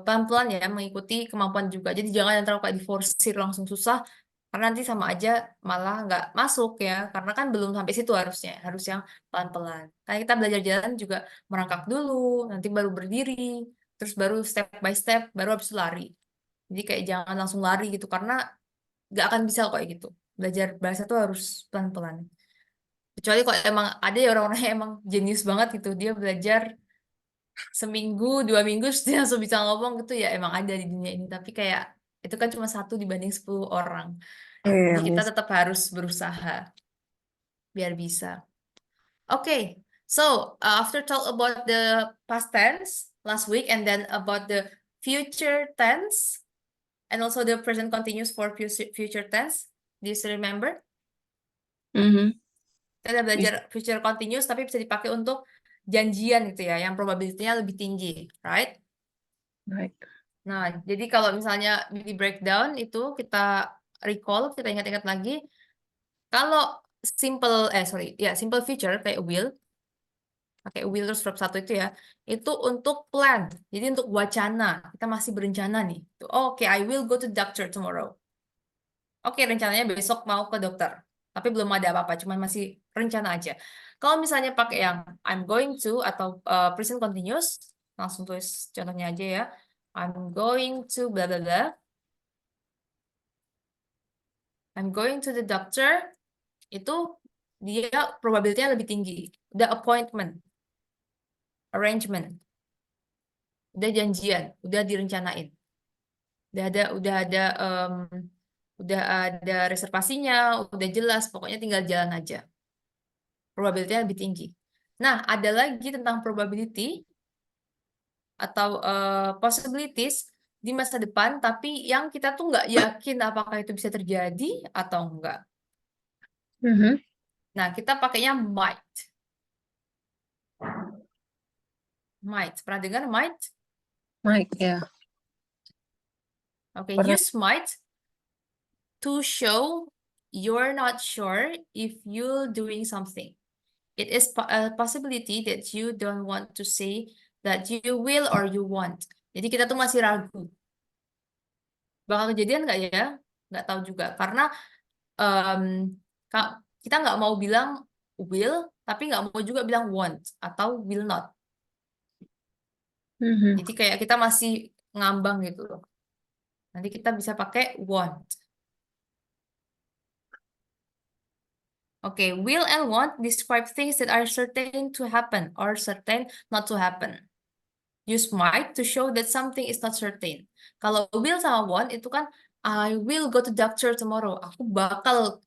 pelan-pelan ya mengikuti kemampuan juga. Jadi jangan yang terlalu kayak diforsir langsung susah. Karena nanti sama aja malah nggak masuk ya. Karena kan belum sampai situ harusnya. Harus yang pelan-pelan. Kayak kita belajar jalan juga merangkak dulu, nanti baru berdiri, terus baru step by step, baru habis itu lari. Jadi kayak jangan langsung lari gitu. Karena nggak akan bisa kayak gitu. Belajar bahasa tuh harus pelan-pelan. Kecuali kalau emang ada ya orang-orang yang emang jenius banget gitu. Dia belajar seminggu, 2 minggu, terus dia langsung bisa ngomong gitu ya emang ada di dunia ini. Tapi kayak itu kan cuma 1 dibanding 10 orang. Jadi iya, kita Miss. tetap harus berusaha biar bisa. Okay, so after talk about the past tense last week and then about the future tense and also the present continuous for future tense, do you still remember? Mhm. Kita udah belajar Bisa, future continuous tapi bisa dipakai untuk janjian gitu ya, yang probability-nya lebih tinggi, right? baik. Nah, jadi kalau misalnya di breakdown itu kita recall, kita ingat-ingat lagi, kalau simple future kayak will, pakai will terus verb satu itu ya, itu untuk plan, jadi untuk wacana, kita masih berencana nih. Oke, I will go to doctor tomorrow. Oke, rencananya besok mau ke dokter. Tapi belum ada apa-apa, cuma masih rencana aja. Kalau misalnya pakai yang I'm going to atau present continuous, langsung tulis contohnya aja ya. I'm going to bla bla bla. I'm going to the doctor. Itu dia probability-nya lebih tinggi. Udah appointment, arrangement, udah janjian, udah direncanain. Udah udah ada reservasinya, udah jelas, pokoknya tinggal jalan aja. Probability-nya lebih tinggi. Nah, ada lagi tentang probability atau possibilities di masa depan, tapi yang kita tuh nggak yakin apakah itu bisa terjadi atau enggak. Mhm. Nah, kita pakainya might. Might. Pernah dengar might? Mike ya. Oke, Pernah. use might to show you're not sure if you're doing something. It is a possibility that you don't want to say that you will or you want. Jadi kita tuh masih ragu. Bakal kejadian nggak ya? Nggak tahu juga. Karena em, kita nggak mau bilang will, tapi nggak mau juga bilang won't atau will not. Mhm. Jadi kayak kita masih ngambang gitu loh. Nanti kita bisa pakai won't. Okay, will and won't describe things that are certain to happen or certain not to happen. Use might to show that something is not certain. Kalau will sama want itu kan I will go to doctor tomorrow. Aku bakal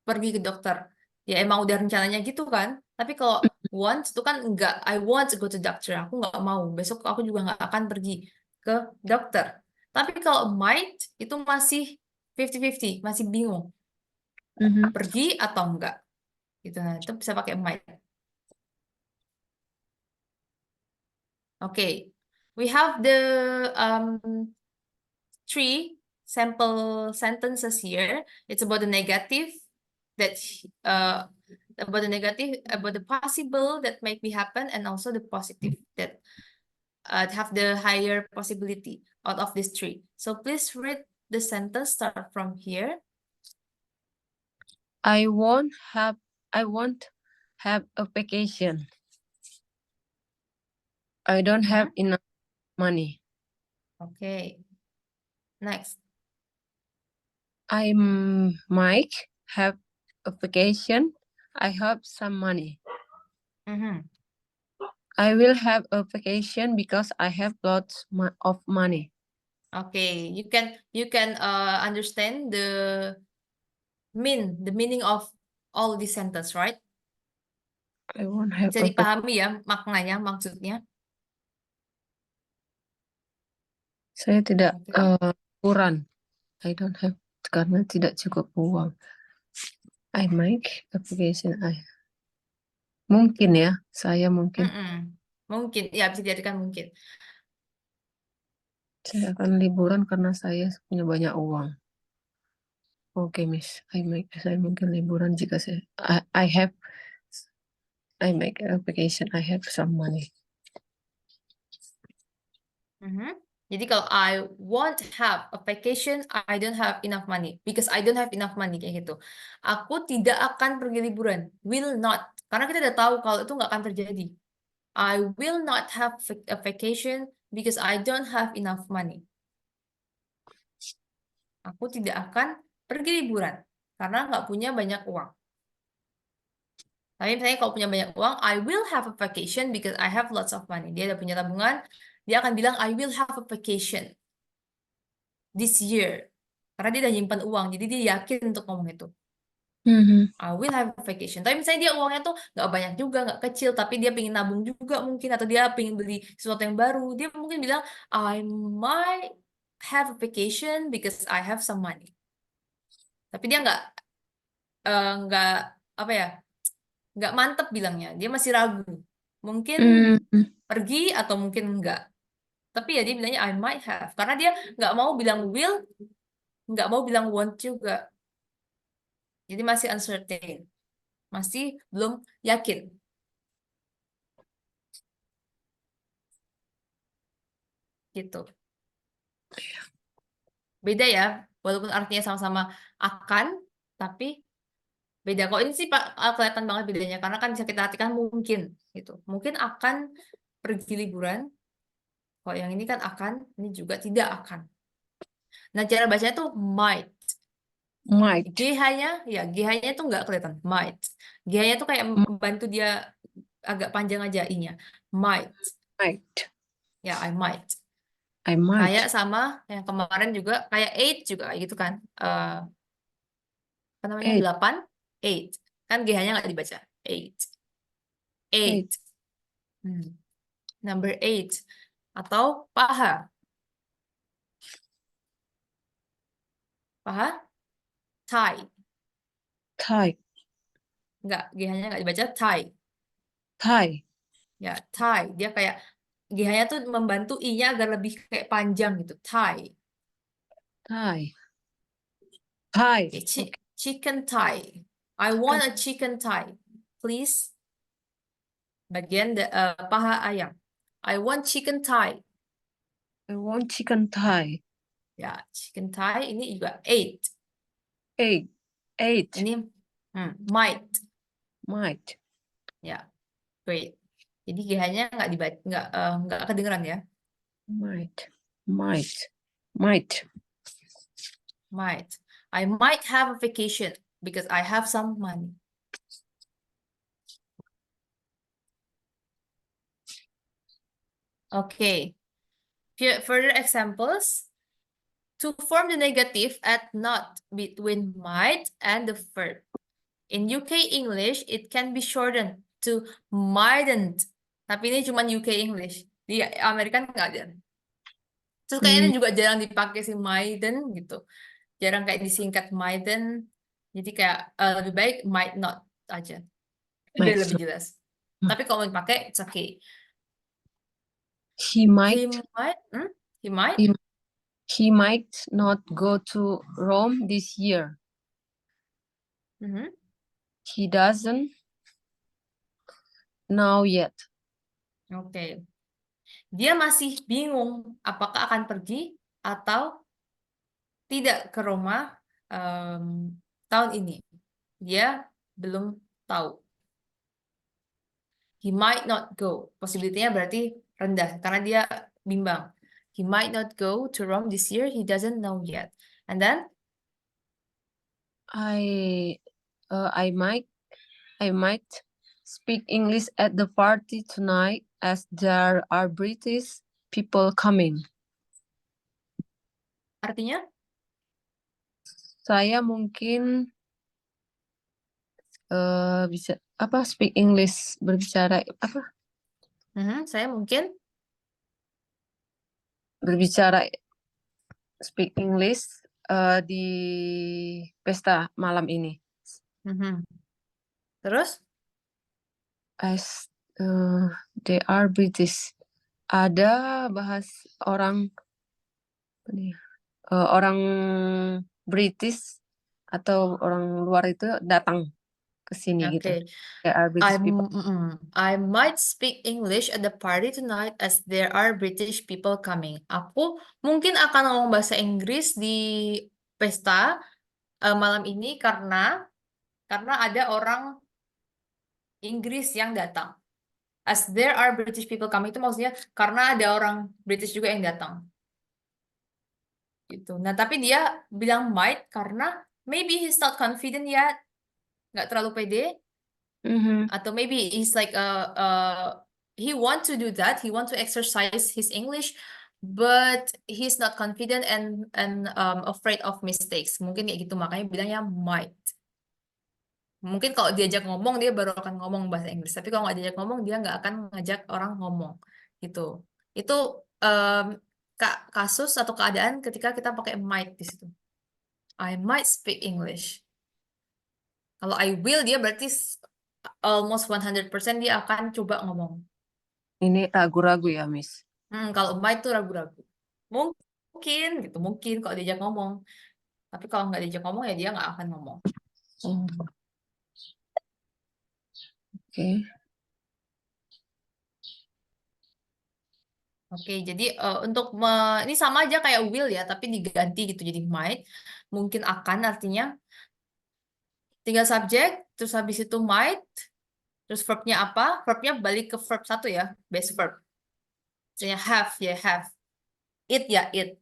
pergi ke dokter. Ya emang udah rencananya gitu kan. Tapi kalau want itu kan enggak. I want to go to doctor. Aku nggak mau. Besok aku juga nggak akan pergi ke dokter. Tapi kalau might itu masih 50-50, masih bingung. Mhm. Pergi atau enggak. Gitu. Nah, itu bisa pakai might. Okay. We have the three sample sentences here. It's about the negative that about the negative, about the possible that might be happen, and also the positive that have the higher possibility out of these three. So please read the sentence. Start from here. I won't have a vacation. I don't have enough money. Okay. Next. I might have a vacation. I have some money. Mhm. I will have a vacation because I have lots of money. Okay, you can understand the meaning of all these sentence, right? I won't have Bisa a dipahami ya maknanya, maksudnya. Saya tidak Oke. liburan. I don't have karena tidak cukup uang. I make a vacation. Mungkin ya, saya mungkin. Mm-mm. Mungkin, ya bisa dijadikan mungkin. Saya akan liburan karena saya punya banyak uang. Oke, Miss. Saya mungkin liburan jika I make a vacation. I have some money. Mhm. Jadi kalau I won't have a vacation, I don't have enough money. Because I don't have enough money, kayak gitu. Aku tidak akan pergi liburan. Will not. Karena kita udah tahu kalau itu nggak akan terjadi. I will not have a vacation because I don't have enough money. Aku tidak akan pergi liburan karena nggak punya banyak uang. Tapi misalnya kalau punya banyak uang, I will have a vacation because I have lots of money. Dia udah punya tabungan, dia akan bilang I will have a vacation this year. Karena dia udah nyimpan uang, jadi dia yakin untuk ngomong itu. Mhm. I will have a vacation. Tapi misalnya dia uangnya tuh nggak banyak juga, nggak kecil, tapi dia pengen nabung juga mungkin, atau dia pengen beli sesuatu yang baru. Dia mungkin bilang, I might have a vacation because I have some money. Tapi dia nggak apa ya, nggak mantep bilangnya. Dia masih ragu. Mungkin Mhm. pergi atau mungkin enggak. Tapi ya dia bilangnya I might have. Karena dia nggak mau bilang will, nggak mau bilang want juga. Jadi masih uncertain. Masih belum yakin. Gitu. Beda ya. Walaupun artinya sama-sama akan, tapi beda. Kok ini sih Pak kelihatan banget bedanya. Karena kan bisa kita artikan mungkin. Gitu. Mungkin akan pergi liburan. Kalau yang ini kan akan, ini juga tidak akan. Nah, cara bacanya tuh might. Might. GH-nya, ya GH-nya tuh nggak kelihatan. Might. GH-nya tuh kayak membantu dia agak panjang aja I-nya. Might. Might. Ya, I might. I might. Kayak sama yang kemarin juga, kayak 8 juga kayak gitu kan. Apa namanya? 8? 8. Kan GH-nya nggak dibaca. 8. 8. Number 8. Atau paha. Paha? Tie. Tie. Nggak, GH-nya nggak dibaca tie. Tie. Ya, tie. Dia kayak GH-nya tuh membantu I-nya agar lebih kayak panjang gitu. Tie. Tie. Tie. Okay, chicken thigh. I want a chicken thigh. Please. Bagian paha ayam. I want chicken thigh. I want chicken thigh. Ya, chicken thigh ini juga ate. Eight. Ini might. Might. Ya, great. Jadi GH-nya nggak dibaca, nggak kedengeran ya. Might. Might. I might have a vacation because I have some money. Okay. Further examples. To form the negative, add not between might and the verb. In UK English, it can be shortened to mightn't. Tapi ini cuma UK English. Di Amerika nggak ada. Terus kayaknya juga jarang dipakai si maiden gitu. Jarang kayak disingkat maiden. Jadi kayak lebih baik might not aja. Biar Might lebih not. jelas. Tapi kalau mau dipakai, it's okay. He might. He might. He might not go to Rome this year. Mhm. He doesn't know yet. Oke. Dia masih bingung apakah akan pergi atau tidak ke Roma tahun ini. Dia belum tahu. He might not go. Possibility-nya berarti rendah karena dia bimbang. He might not go to Rome this year. He doesn't know yet. And then I might speak English at the party tonight as there are British people coming. artinya Saya mungkin bisa speak English, berbicara saya mungkin berbicara speak English di pesta malam ini. Terus As they are British. Ada bahas orang British atau orang luar itu datang ke sini gitu. okay. They are British people. I might speak English at the party tonight as there are British people coming. Aku mungkin akan ngomong bahasa Inggris di pesta malam ini karena ada orang Inggris yang datang. As there are British people coming itu maksudnya karena ada orang British juga yang datang. Gitu. Nah, tapi dia bilang might karena maybe he's not confident yet, nggak terlalu pede, atau maybe he's like he want to do that, he want to exercise his English, but he's not confident and afraid of mistakes. Mungkin kayak gitu makanya bilangnya might. Mungkin kalau diajak ngomong dia baru akan ngomong bahasa Inggris, tapi kalau nggak diajak ngomong dia nggak akan ngajak orang ngomong gitu. Itu kasus atau keadaan ketika kita pakai might di situ. I might speak English. Kalau I will dia berarti almost 100% dia akan coba ngomong. Ini ragu-ragu ya, Miss. Kalau might tuh ragu-ragu. Mungkin gitu, mungkin kalau diajak ngomong. Tapi kalau nggak diajak ngomong ya dia nggak akan ngomong. Oke. Oke, jadi untuk ini sama aja kayak will ya, tapi diganti gitu jadi might. Mungkin akan artinya tinggal subjek, terus habis itu might, terus verbnya apa? Verbnya balik ke verb satu ya, base verb. Misalnya have ya have, it ya it.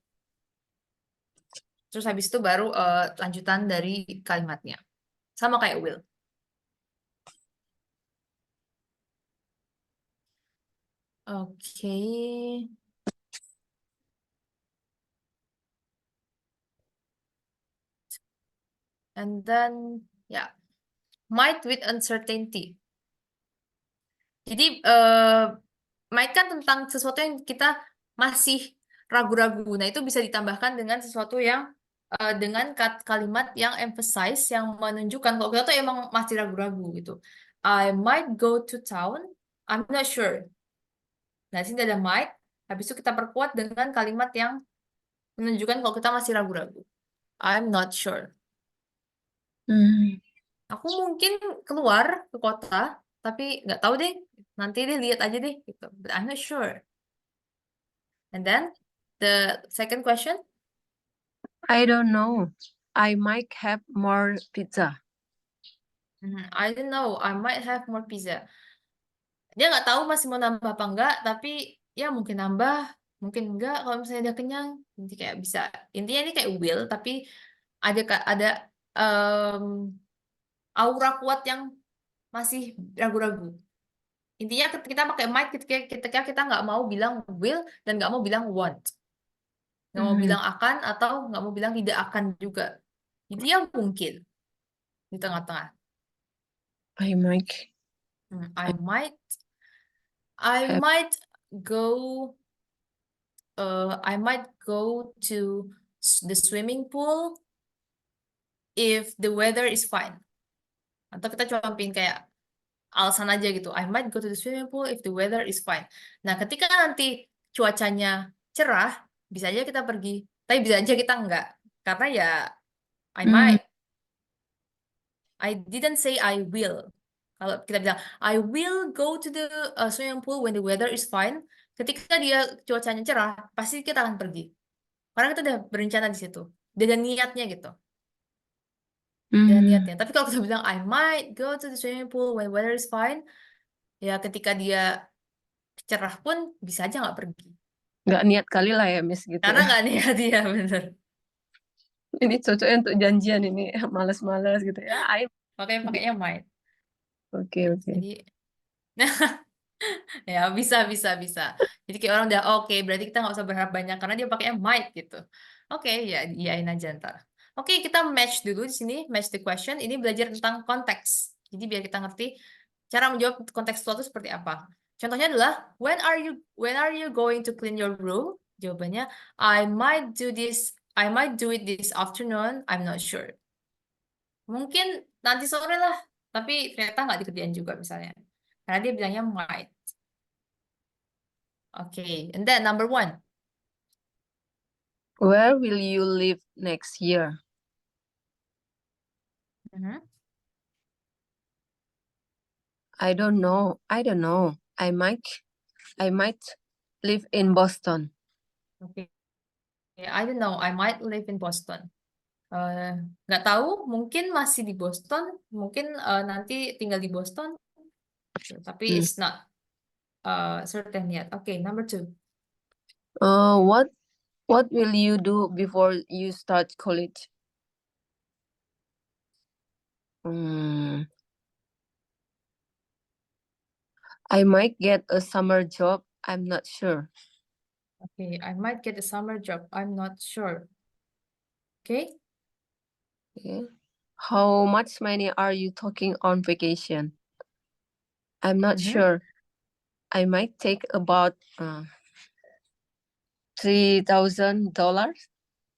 Terus habis itu baru lanjutan dari kalimatnya. Sama kayak will. Oke. And then, ya, might with uncertainty. Jadi, might kan tentang sesuatu yang kita masih ragu-ragu. Nah, itu bisa ditambahkan dengan sesuatu yang dengan kalimat yang emphasize, yang menunjukkan kalau kita tuh emang masih ragu-ragu gitu. I might go to town, I'm not sure. Nah, sini ada might, habis itu kita perkuat dengan kalimat yang menunjukkan kalau kita masih ragu-ragu. I'm not sure. Aku mungkin keluar ke kota, tapi nggak tahu deh. Nanti deh lihat aja deh gitu. But I'm not sure. And then the second question. I don't know. I might have more pizza. I don't know. I might have more pizza. Dia nggak tahu masih mau nambah apa enggak, tapi ya mungkin nambah, mungkin enggak. Kalau misalnya dia kenyang, nanti kayak bisa. Intinya ini kayak will, tapi ada em, aura kuat yang masih ragu-ragu. Intinya kita pakai might ketika kita nggak mau bilang will dan nggak mau bilang want. Nggak mau bilang akan atau nggak mau bilang tidak akan juga. Intinya mungkin di tengah-tengah. I might I have. might go I might go to the swimming pool if the weather is fine. Atau kita cuma pin kayak alasan aja gitu. I might go to the swimming pool if the weather is fine. Nah, ketika nanti cuacanya cerah, bisa aja kita pergi. Tapi bisa aja kita enggak. Karena ya I Hmm. might. I didn't say I will. Kalau kita bilang I will go to the swimming pool when the weather is fine, ketika dia cuacanya cerah, pasti kita akan pergi. Karena kita udah berencana di situ. Udah ada niatnya gitu. Udah ada niatnya. Tapi kalau kita bilang I might go to the swimming pool when weather is fine, ya ketika dia cerah pun bisa aja nggak pergi. Nggak niat kali lah ya, Miss gitu Karena ya. nggak niat dia, bener. Ini cocoknya untuk janjian ini, males-males gitu ya. Makanya pakainya might. Oke, oke. Jadi, ya bisa. Jadi kayak orang udah oke, berarti kita nggak usah berharap banyak karena dia pakainya might gitu. Oke, ya iyain aja ntar. Oke, kita match dulu di sini, match the question. Ini belajar tentang konteks. Jadi biar kita ngerti cara menjawab kontekstual itu seperti apa. Contohnya adalah when are you going to clean your room? Jawabannya I might do it this afternoon. I'm not sure. Mungkin nanti sore lah, tapi ternyata nggak dikerjain juga misalnya. Karena dia bilangnya might. Okay, and then number 1. Where will you live next year? Mhm. I don't know. I might live in Boston. Okay. I don't know. I might live in Boston. Eh, nggak tahu, mungkin masih di Boston, mungkin nanti tinggal di Boston, tapi it's not certain yet. Okay, number 2. What will you do before you start college? I might get a summer job. I'm not sure. Okay, I might get a summer job. I'm not sure. Okay. Okay. How much money are you talking on vacation? I'm not sure. I might take about $3,000.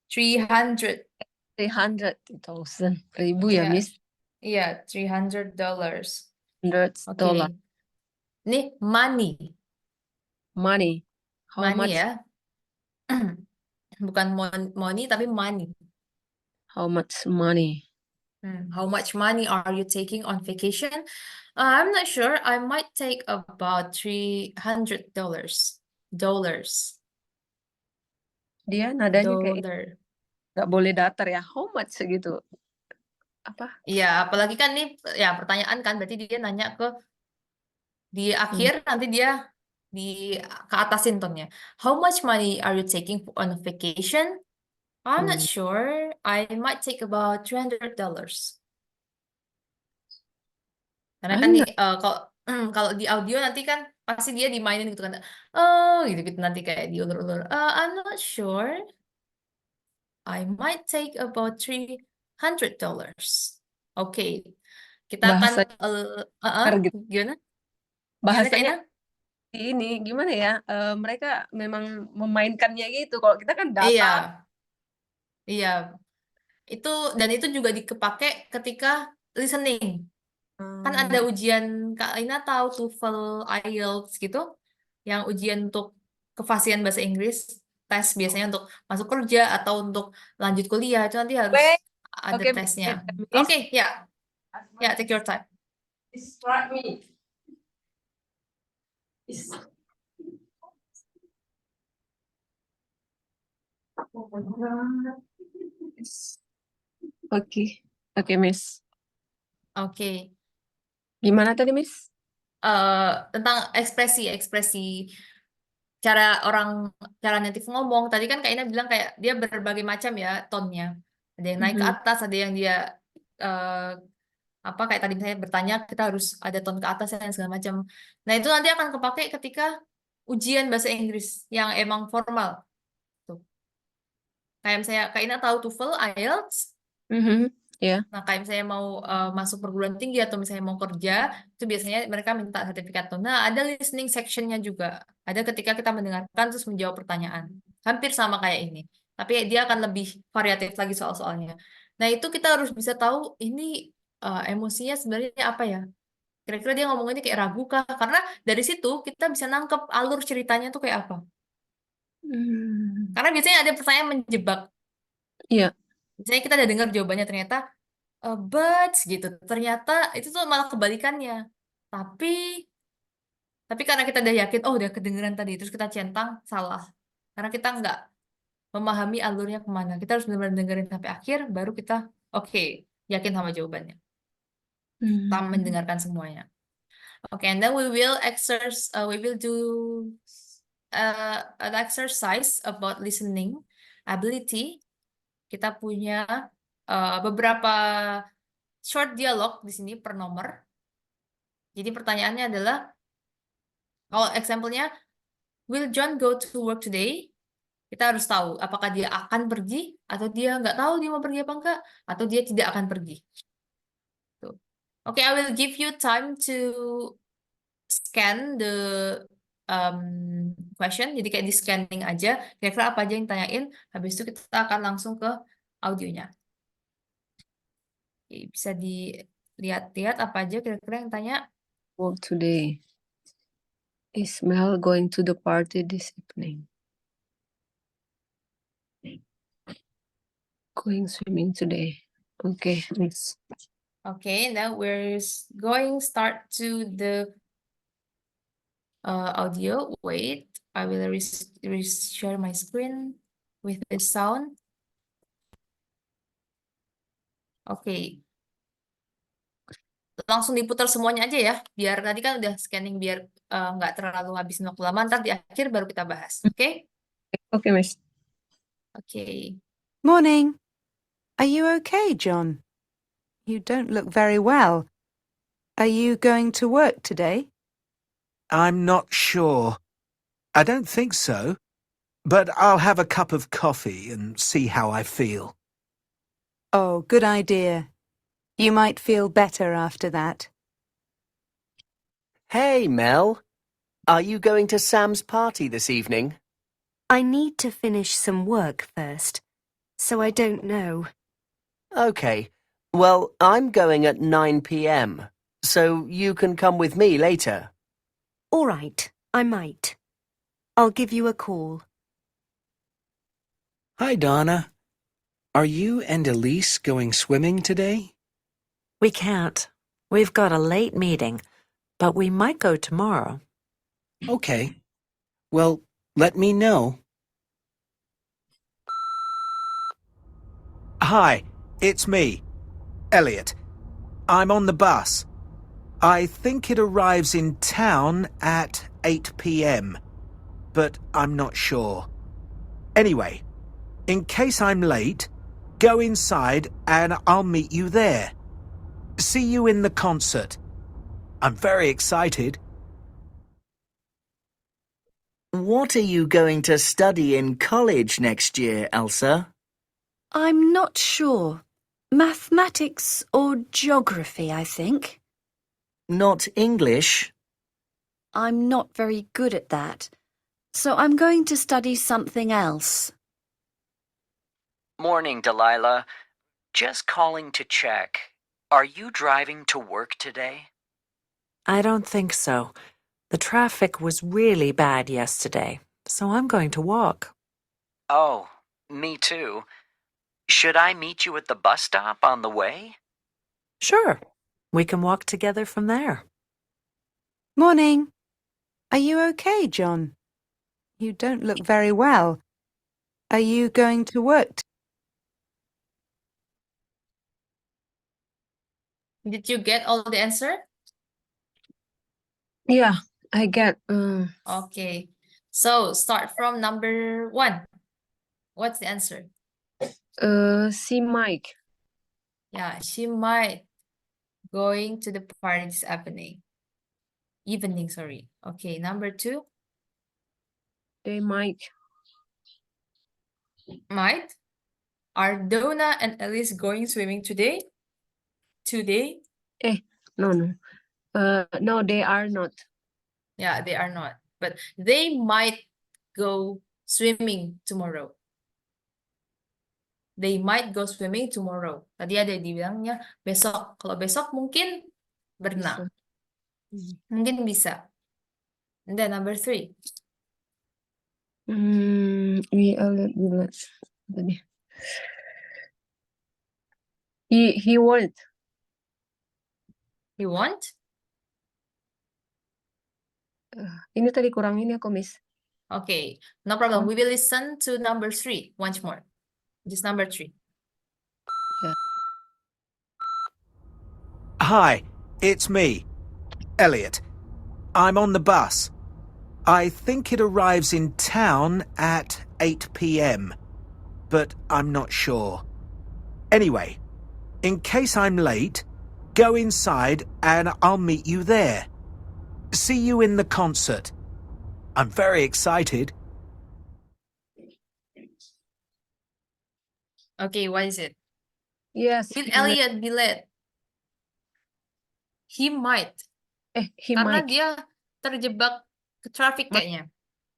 300. 300,000 ribu ya, Yeah. Miss? Iya, $300. $100. Oke. Nih, money. Money. How Money much? ya. Bukan money, tapi money. How much money? How much money are you taking on vacation? I'm not sure. I might take about $300. Dollars. Dia nadanya kayak Dollar. nggak boleh datar ya. How much segitu? Apa? Iya, apalagi kan nih ya pertanyaan kan berarti dia nanya di Hmm. akhir nanti dia di ke atasin tonnya. How much money are you taking on a vacation? I'm not Hmm. sure. I might take about $300. Karena kan I'm nih not. kalau kalau di audio nanti kan pasti dia dimainin gitu kan. Oh, gitu nanti kayak diulur-ulur. I'm not sure. I might take about $300. Oke. Kita akan Bahasa gitu. gimana? Gimana Kak Bahasanya Ina? ini gimana ya? Mereka memang memainkannya gitu. Kalau kita kan Iya, datar. iya. Itu dan itu juga dikepake ketika listening. Kan ada Hmm. ujian Kak Ina tahu TOEFL, IELTS gitu, yang ujian untuk kefasihan bahasa Inggris, tes biasanya untuk masuk kerja atau untuk lanjut kuliah itu nanti harus Wait. ada Oke, tesnya. Miss. Oke, ya, ya take your time. Distract me. Is- Oh my God. Oke. Oke, Miss. Oke. Gimana tadi, Miss? Tentang ekspresi cara native ngomong. Tadi kan Kak Ina bilang kayak dia berbagai macam ya tonnya. Ada yang naik ke Mhm. atas, ada yang dia eh, apa kayak tadi misalnya bertanya kita harus ada ton ke atas dan segala macam. Nah, itu nanti akan kepake ketika ujian bahasa Inggris yang emang formal tuh. Kayak misalnya Kak Ina tahu TOEFL, IELTS. Mhm. Ya. Nah, kayak misalnya mau masuk perguruan tinggi atau misalnya mau kerja, itu biasanya mereka minta sertifikat tuh. Nah, ada listening sectionnya juga. Ada ketika kita mendengarkan terus menjawab pertanyaan. Hampir sama kayak ini. Tapi dia akan lebih variatif lagi soal-soalnya. Nah, itu kita harus bisa tahu ini emosinya sebenarnya apa ya. Kira-kira dia ngomonginnya kayak ragu kah? Karena dari situ kita bisa nangkep alur ceritanya tuh kayak apa. Hmm. Karena biasanya ada pertanyaan menjebak. Iya. Misalnya kita udah dengar jawabannya ternyata but gitu. Ternyata itu tuh malah kebalikannya. Tapi tapi karena kita udah yakin, oh udah kedengeran tadi, terus kita centang, salah. Karena kita nggak memahami alurnya kemana. Kita harus benar-benar dengerin sampai akhir, baru kita oke, yakin sama jawabannya. Kita Hmm. mendengarkan semuanya. Okay, and then we will do an exercise about listening ability. Kita punya beberapa short dialog di sini per nomor. Jadi pertanyaannya adalah, kalau example-nya, will John go to work today? Kita harus tahu apakah dia akan pergi atau dia nggak tahu dia mau pergi apa enggak atau dia tidak akan pergi. Tuh. Oke, I will give you time to scan the question. Jadi kayak di scanning aja. Kira-kira apa aja yang tanyain. Habis itu kita akan langsung ke audionya. Oke, bisa dilihat-lihat apa aja kira-kira yang tanya. Work today. Is Mel going to the party this evening? Going swimming today. Okay, Miss. Okay, now going start to the audio. Wait, I will share my screen with the sound. Oke, langsung diputar semuanya aja ya, biar tadi kan udah scanning biar nggak terlalu habisin waktu lama. Ntar di akhir baru kita bahas. Oke? Okay, Miss. Oke. Morning. Are you okay, John? You don't look very well. Are you going to work today? I'm not sure. I don't think so. But I'll have a cup of coffee and see how I feel. Oh, good idea. You might feel better after that. Hey, Mel. Are you going to Sam's party this evening? I need to finish some work first, so I don't know. Okay. Well, I'm going at 9 p.m., so you can come with me later. All right, I might. I'll give you a call. Hi, Donna. Are you and Elise going swimming today? We can't. We've got a late meeting, but we might go tomorrow. Okay. Well, let me know. Hi, it's me, Elliot. I'm on the bus. I think it arrives in town at 8 p.m., but I'm not sure. Anyway, in case I'm late, go inside and I'll meet you there. See you in the concert. I'm very excited. What are you going to study in college next year, Elsa? I'm not sure. Mathematics or geography, I think. Not English? I'm not very good at that, so I'm going to study something else. Morning, Delilah. Just calling to check. Are you driving to work today? I don't think so. The traffic was really bad yesterday, so I'm going to walk. Oh, me too. Should I meet you at the bus stop on the way? Sure, we can walk together from there. Morning. Are you okay, John? You don't look very well. Are you going to work? Did you get all the answer? Yeah, I get. Okay. So start from number 1. What's the answer? She might. Yeah, she might going to the party this evening. Evening, sorry. Okay, number 2. They might. Might. Are Donna and Elise going swimming today? Today? No. No, they are not. Yeah, they are not. But they might go swimming tomorrow. They might go swimming tomorrow. Tadi ada dibilangnya besok. Kalau besok mungkin berenang. Mungkin bisa. And then number 3. Let's. He won't. You want? Ini tadi kurangin ya, Miss. Okay, no problem. We will listen to number 3 once more. Just number 3. Hi, it's me, Elliot. I'm on the bus. I think it arrives in town at 8 p.m., but I'm not sure. Anyway, in case I'm late, go inside and I'll meet you there. See you in the concert. I'm very excited. Okay, what is it? Yes. Will Elliot be late? He might. He Karena might. dia terjebak ke traffic kayaknya.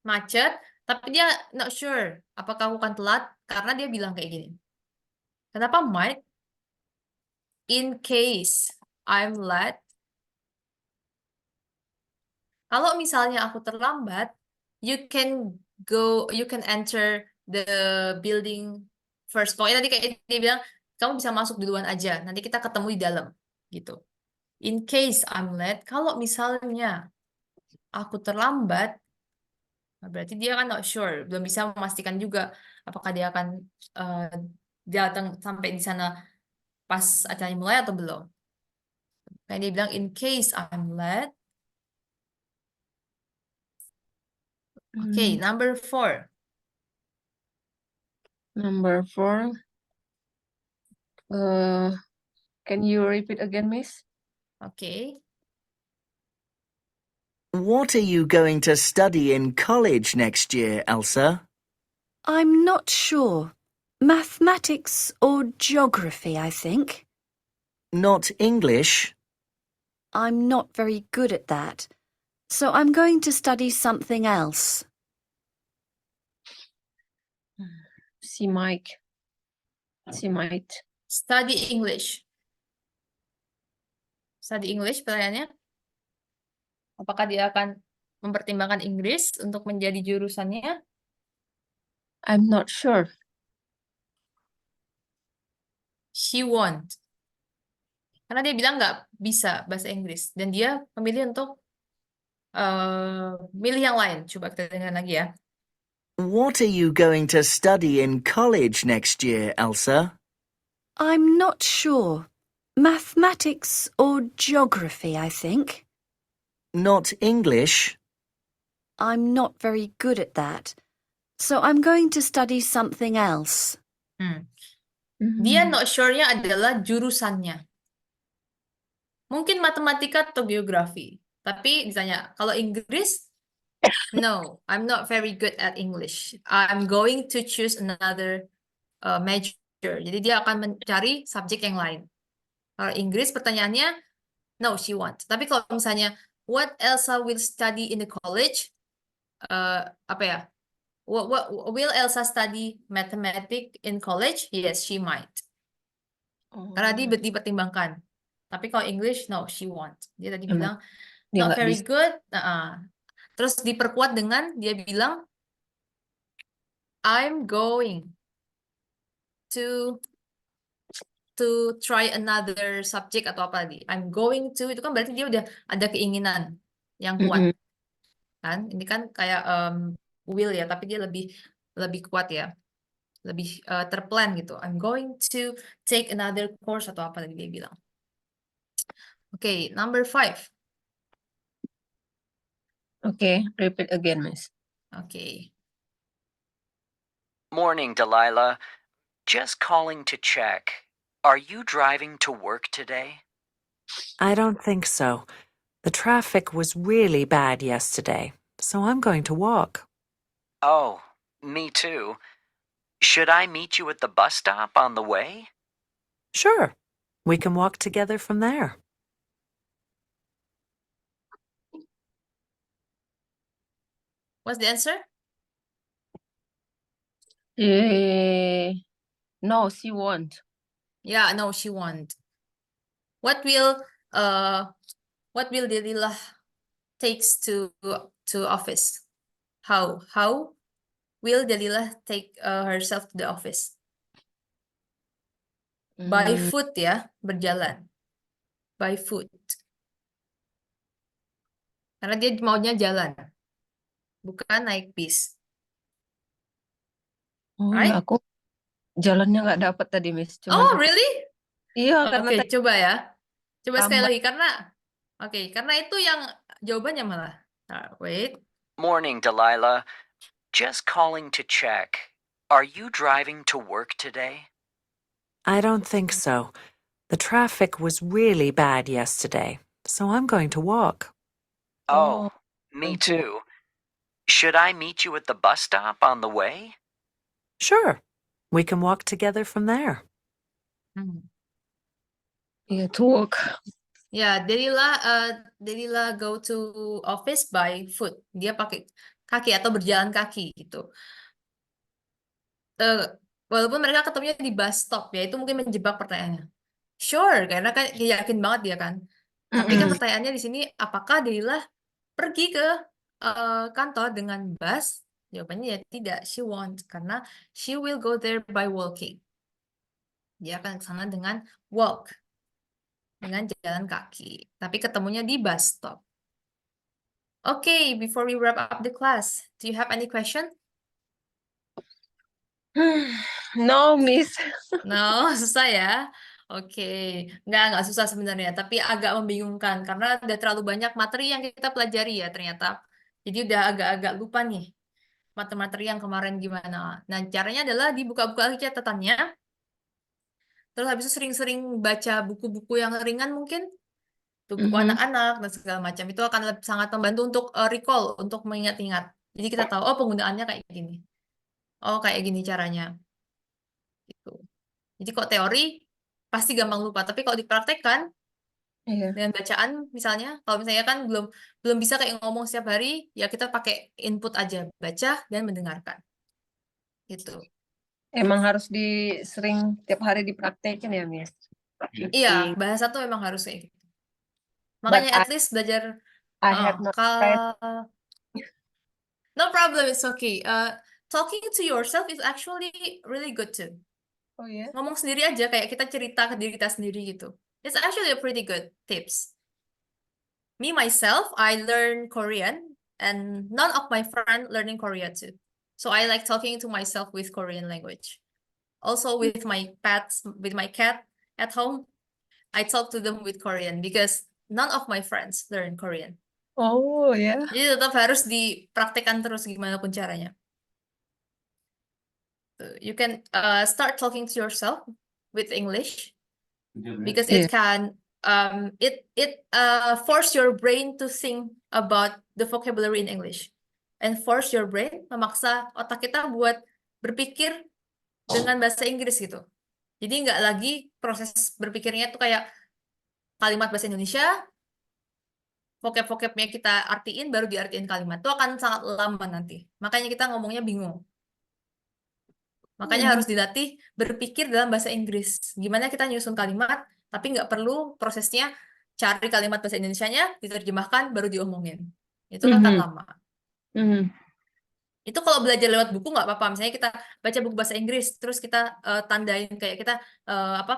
Macet, tapi dia not sure apakah aku akan telat karena dia bilang kayak gini. Kenapa might? In case I'm late. Kalau misalnya aku terlambat, you can enter the building first. Pokoknya tadi kayak dia bilang, kamu bisa masuk duluan aja, nanti kita ketemu di dalam, gitu. In case I'm late, kalau misalnya aku terlambat, berarti dia kan not sure, belum bisa memastikan juga apakah dia akan datang sampai di sana pas acaranya mulai atau belum. Kayak dia bilang, in case I'm late. Okay, number 4. Number 4. Can you repeat again, Miss? Okay. What are you going to study in college next year, Elsa? I'm not sure. Mathematics or geography, I think. Not English? I'm not very good at that. So I'm going to study something else. She might. Study English. Study English, pertanyaannya. Apakah dia akan mempertimbangkan Inggris untuk menjadi jurusannya? I'm not sure. She won't. Karena dia bilang nggak bisa bahasa Inggris. Dan dia memilih untuk milih yang lain. Coba kita dengar lagi ya. What are you going to study in college next year, Elsa? I'm not sure. Mathematics or geography, I think. Not English? I'm not very good at that. So I'm going to study something else. Dia not sure-nya adalah jurusannya. Mungkin matematika atau geografi. Tapi ditanya, kalau Inggris, no, I'm not very good at English. I'm going to choose another major. Jadi dia akan mencari subjek yang lain. Kalau Inggris pertanyaannya, no, she won't. Tapi kalau misalnya, what Elsa will study in the college? Apa ya? What will Elsa study mathematics in college? Yes, she might. Karena dia dipertimbangkan. Tapi kalau English, no, she won't. Dia tadi bilang, dia not nggak very bisa. good. Terus diperkuat dengan, dia bilang, I'm going to try another subject atau apa tadi. I'm going to, itu kan berarti dia udah ada keinginan yang kuat. Kan? Ini kan kayak will ya, tapi dia lebih kuat ya. Lebih terplan gitu. I'm going to take another course atau apa tadi dia bilang. Okay, number 5. Okay, repeat again, Miss. Okay. Morning, Delilah. Just calling to check. Are you driving to work today? I don't think so. The traffic was really bad yesterday, so I'm going to walk. Oh, me too. Should I meet you at the bus stop on the way? Sure, we can walk together from there. What's the answer? No, she won't. Yeah, no, she won't. What will Delilah takes to office? How will Delilah take herself to the office? By Hmm, foot ya, berjalan. By foot. Karena dia maunya jalan, bukan naik bis. Right? aku jalannya nggak dapet tadi, Miss. Cuman Oh, aku, really? iya karena Oke, tadi coba ya. Coba sekali lambat. lagi karena itu yang jawabannya malah. Wait. Morning, Delilah. Just calling to check. Are you driving to work today? I don't think so. The traffic was really bad yesterday, so I'm going to walk. Oh, Oh, me untuk. too. Should I meet you at the bus stop on the way? Sure, we can walk together from there. Iya, to work. Ya, Delilah go to office by foot. Dia pakai kaki atau berjalan kaki gitu. Walaupun mereka ketemunya di bus stop, ya itu mungkin menjebak pertanyaannya. Sure, karena kan yakin banget dia kan. Tapi kan pertanyaannya di sini, apakah Delilah pergi ke kantor dengan bus? Jawabannya ya tidak, she won't, karena she will go there by walking. Dia akan ke sana dengan walk, dengan jalan kaki. Tapi ketemunya di bus stop. Okay, before we wrap up the class, do you have any question? No, Miss. No, susah ya. Oke, nggak susah sebenarnya, tapi agak membingungkan karena udah terlalu banyak materi yang kita pelajari ya ternyata. Jadi udah agak-agak lupa nih materi yang kemarin gimana. Nah, caranya adalah dibuka-buka lagi catatannya, terus habis itu sering-sering baca buku-buku yang ringan mungkin, tuh buku anak-anak dan segala macam. Itu akan sangat membantu untuk recall, untuk mengingat-ingat. Jadi kita tahu, oh penggunaannya kayak gini. Oh kayak gini caranya. Gitu. Jadi kok teori pasti gampang lupa, tapi kalau dipraktekkan Iya. dengan bacaan misalnya, kalau misalnya kan belum bisa kayak ngomong setiap hari, ya kita pakai input aja, baca dan mendengarkan. Gitu. Emang harus sering tiap hari dipraktekin ya, Miss. Iya, bahasa tuh memang harus kayak gitu. But Makanya at least belajar I have not tried. no problem, it's okay. Talking to yourself is actually really good too. Oh ya. Ngomong sendiri aja kayak kita cerita ke diri kita sendiri gitu. It's actually a pretty good tips. Me myself, I learn Korean and none of my friends learning Korean too. So I like talking to myself with Korean language. Also with my pets, with my cat at home, I talk to them with Korean because none of my friends learn Korean. Oh ya. Jadi tetap harus dipraktekkan terus gimana pun caranya. You can start talking to yourself with English because it can force your brain to think about the vocabulary in English and force your brain, memaksa otak kita buat berpikir dengan bahasa Inggris gitu. Jadi nggak lagi proses berpikirnya tuh kayak kalimat bahasa Indonesia, vocab-vocabnya kita artiin baru diartiin kalimat. Itu akan sangat lama nanti. Makanya kita ngomongnya bingung. Makanya harus dilatih berpikir dalam bahasa Inggris. Gimana kita nyusun kalimat, tapi nggak perlu prosesnya cari kalimat bahasa Indonesianya, diterjemahkan, baru diomongin. Itu akan lama. Itu kalau belajar lewat buku nggak apa-apa. Misalnya kita baca buku bahasa Inggris, terus kita tandain kayak kita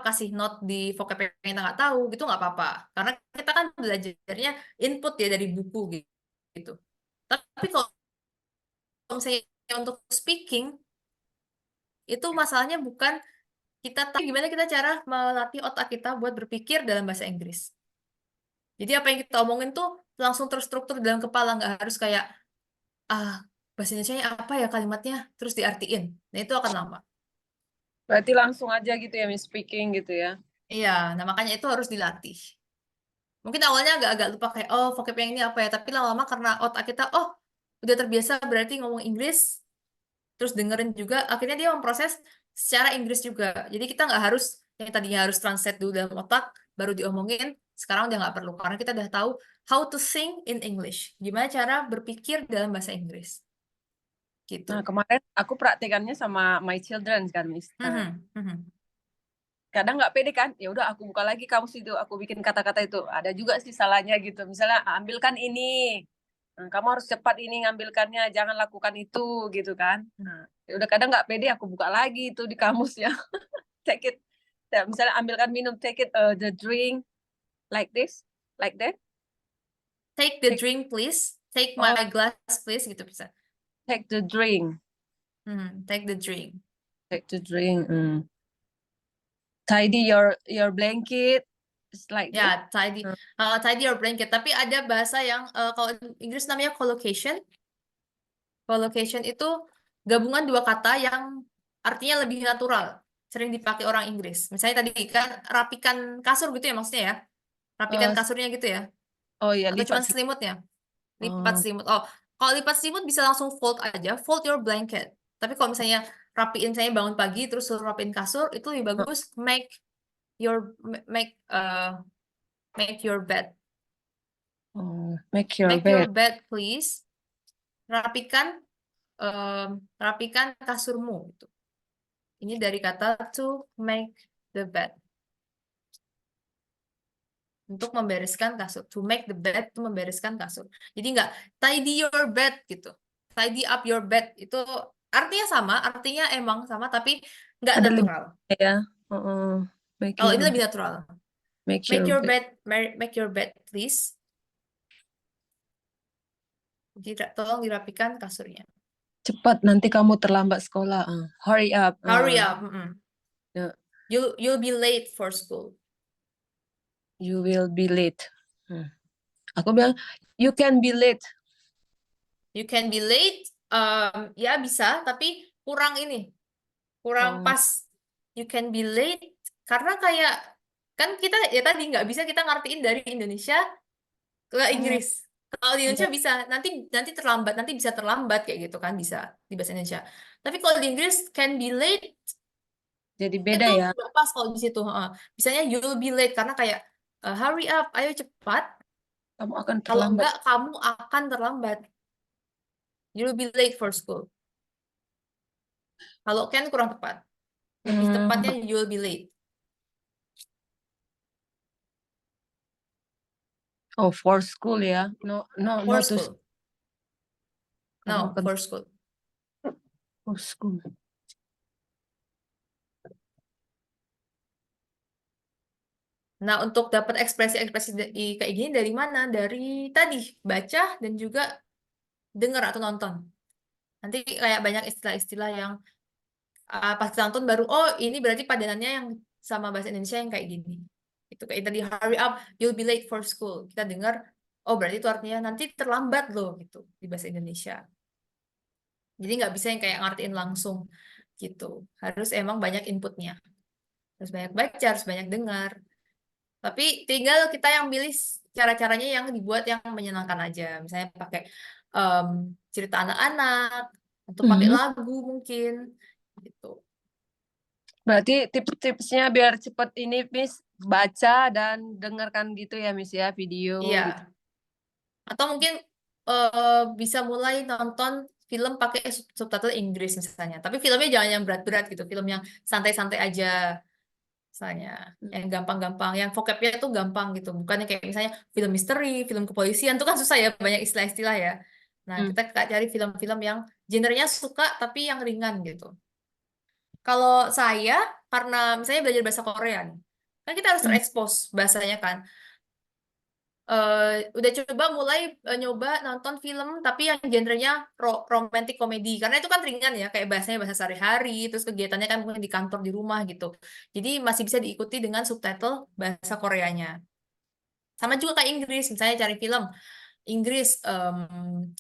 kasih note di vocab yang kita nggak tahu, gitu nggak apa-apa. Karena kita kan belajarnya input ya dari buku gitu. Tapi kalau misalnya untuk speaking, itu masalahnya bukan tapi gimana kita cara melatih otak kita buat berpikir dalam bahasa Inggris. Jadi apa yang kita omongin tuh langsung terstruktur dalam kepala, nggak harus kayak bahasa Indonesia apa ya kalimatnya terus diartiin. Nah itu akan lama. Berarti langsung aja gitu ya, Miss, speaking gitu ya. Iya, nah makanya itu harus dilatih. Mungkin awalnya agak-agak lupa kayak vocab yang ini apa ya, tapi lama-lama karena otak kita udah terbiasa berarti ngomong Inggris, terus dengerin juga, akhirnya dia memproses secara Inggris juga. Jadi kita nggak harus yang tadinya harus translate dulu dalam otak, baru diomongin, sekarang udah nggak perlu karena kita udah tahu how to think in English, gimana cara berpikir dalam bahasa Inggris, gitu. Nah, kemarin aku praktikannya sama my children kan, Miss. Nah, kadang nggak pede kan, ya udah aku buka lagi kamus itu, aku bikin kata-kata itu. Ada juga sih salahnya gitu. Misalnya ambilkan ini, nah, kamu harus cepat ini ngambilkannya, jangan lakukan itu gitu kan. Nah, ya udah kadang nggak pede, aku buka lagi itu di kamusnya. Take it, ya, misalnya ambilkan minum, take it the drink like this, like that. Take the drink please, take my glass please, gitu bisa. Take the drink, Take the drink. take the drink. Tidy your blanket, it's like that. Ya, tidy your blanket. Tapi ada bahasa yang kalau Inggris namanya collocation. Collocation itu gabungan dua kata yang artinya lebih natural, sering dipakai orang Inggris. Misalnya tadi kan rapikan kasur gitu ya maksudnya ya. Rapikan Eh, kasurnya gitu ya. oh ya, Atau lipat cuma selimutnya? Lipat Oh. selimut. Kalau lipat selimut bisa langsung fold aja, fold your blanket. Tapi kalau misalnya rapiin, saya bangun pagi terus suruh rapiin kasur, itu lebih bagus make your bed. Make your Make your bed. bed please. Rapikan kasurmu gitu. Ini dari kata to make the bed. Untuk membereskan kasur. To make the bed itu membereskan kasur. Jadi nggak tidy your bed gitu. Tidy up your bed itu artinya sama, artinya emang sama tapi nggak Ada natural. lebih ya. Make Kalau your ini lebih bed. natural. Make Make your your bed. make your bed please. Jadi tolong dirapikan kasurnya. Cepat, nanti kamu terlambat sekolah. Hurry up. Hurry up. Ya. You'll be late for school. You will be late. Aku bilang, you can be late. You can be late. Ya bisa, tapi kurang ini. Kurang pas. You can be late. Karena kayak, kan kita ya tadi nggak bisa kita ngertiin dari Indonesia ke Inggris. Kalau di Indonesia bisa, nanti terlambat, nanti bisa terlambat kayak gitu kan, bisa di bahasa Indonesia. Tapi kalau di Inggris, can be late, Jadi beda itu ya. nggak pas kalau di situ. Misalnya you'll be late, karena kayak, hurry up, ayo cepat. Kamu akan Kalau terlambat. enggak, kamu akan terlambat. You'll be late for school. Kalau can kurang tepat. Lebih tepatnya you'll be late. Oh, for school ya. No, For not to school. Kamu No, akan for school. for school. Nah, untuk dapat ekspresi-ekspresi kayak gini dari mana? Dari tadi, baca dan juga dengar atau nonton. Nanti kayak banyak istilah-istilah yang pas kita nonton baru, ini berarti padanannya yang sama bahasa Indonesia yang kayak gini. Itu kayak tadi, hurry up, you'll be late for school. Kita dengar, berarti itu artinya nanti terlambat loh, gitu, di bahasa Indonesia. Jadi nggak bisa yang kayak ngertiin langsung, gitu. Harus emang banyak inputnya. Harus banyak baca, harus banyak dengar. Tapi tinggal kita yang pilih cara-caranya yang dibuat yang menyenangkan aja. Misalnya pakai cerita anak-anak, atau pakai lagu mungkin, gitu. Berarti tips-tipsnya biar cepet ini, Miss, baca dan dengarkan gitu ya, Miss ya, video Iya. gitu. Atau mungkin bisa mulai nonton film pakai subtitle Inggris misalnya. Tapi filmnya jangan yang berat-berat gitu. Film yang santai-santai aja. Misalnya, yang gampang-gampang, yang vocabnya tuh gampang gitu. Bukannya kayak misalnya film misteri, film kepolisian, itu kan susah ya, banyak istilah-istilah ya. Nah, kita cari film-film yang genrenya suka, tapi yang ringan gitu. Kalau saya, karena misalnya belajar bahasa Korea nih, kan kita harus terekspos bahasanya kan. Udah coba mulai nyoba nonton film tapi yang genrenya romantic comedy karena itu kan ringan ya kayak bahasanya bahasa sehari-hari terus kegiatannya kan mungkin di kantor di rumah gitu jadi masih bisa diikuti dengan subtitle bahasa Koreanya Sama juga kayak Inggris, misalnya cari film Inggris,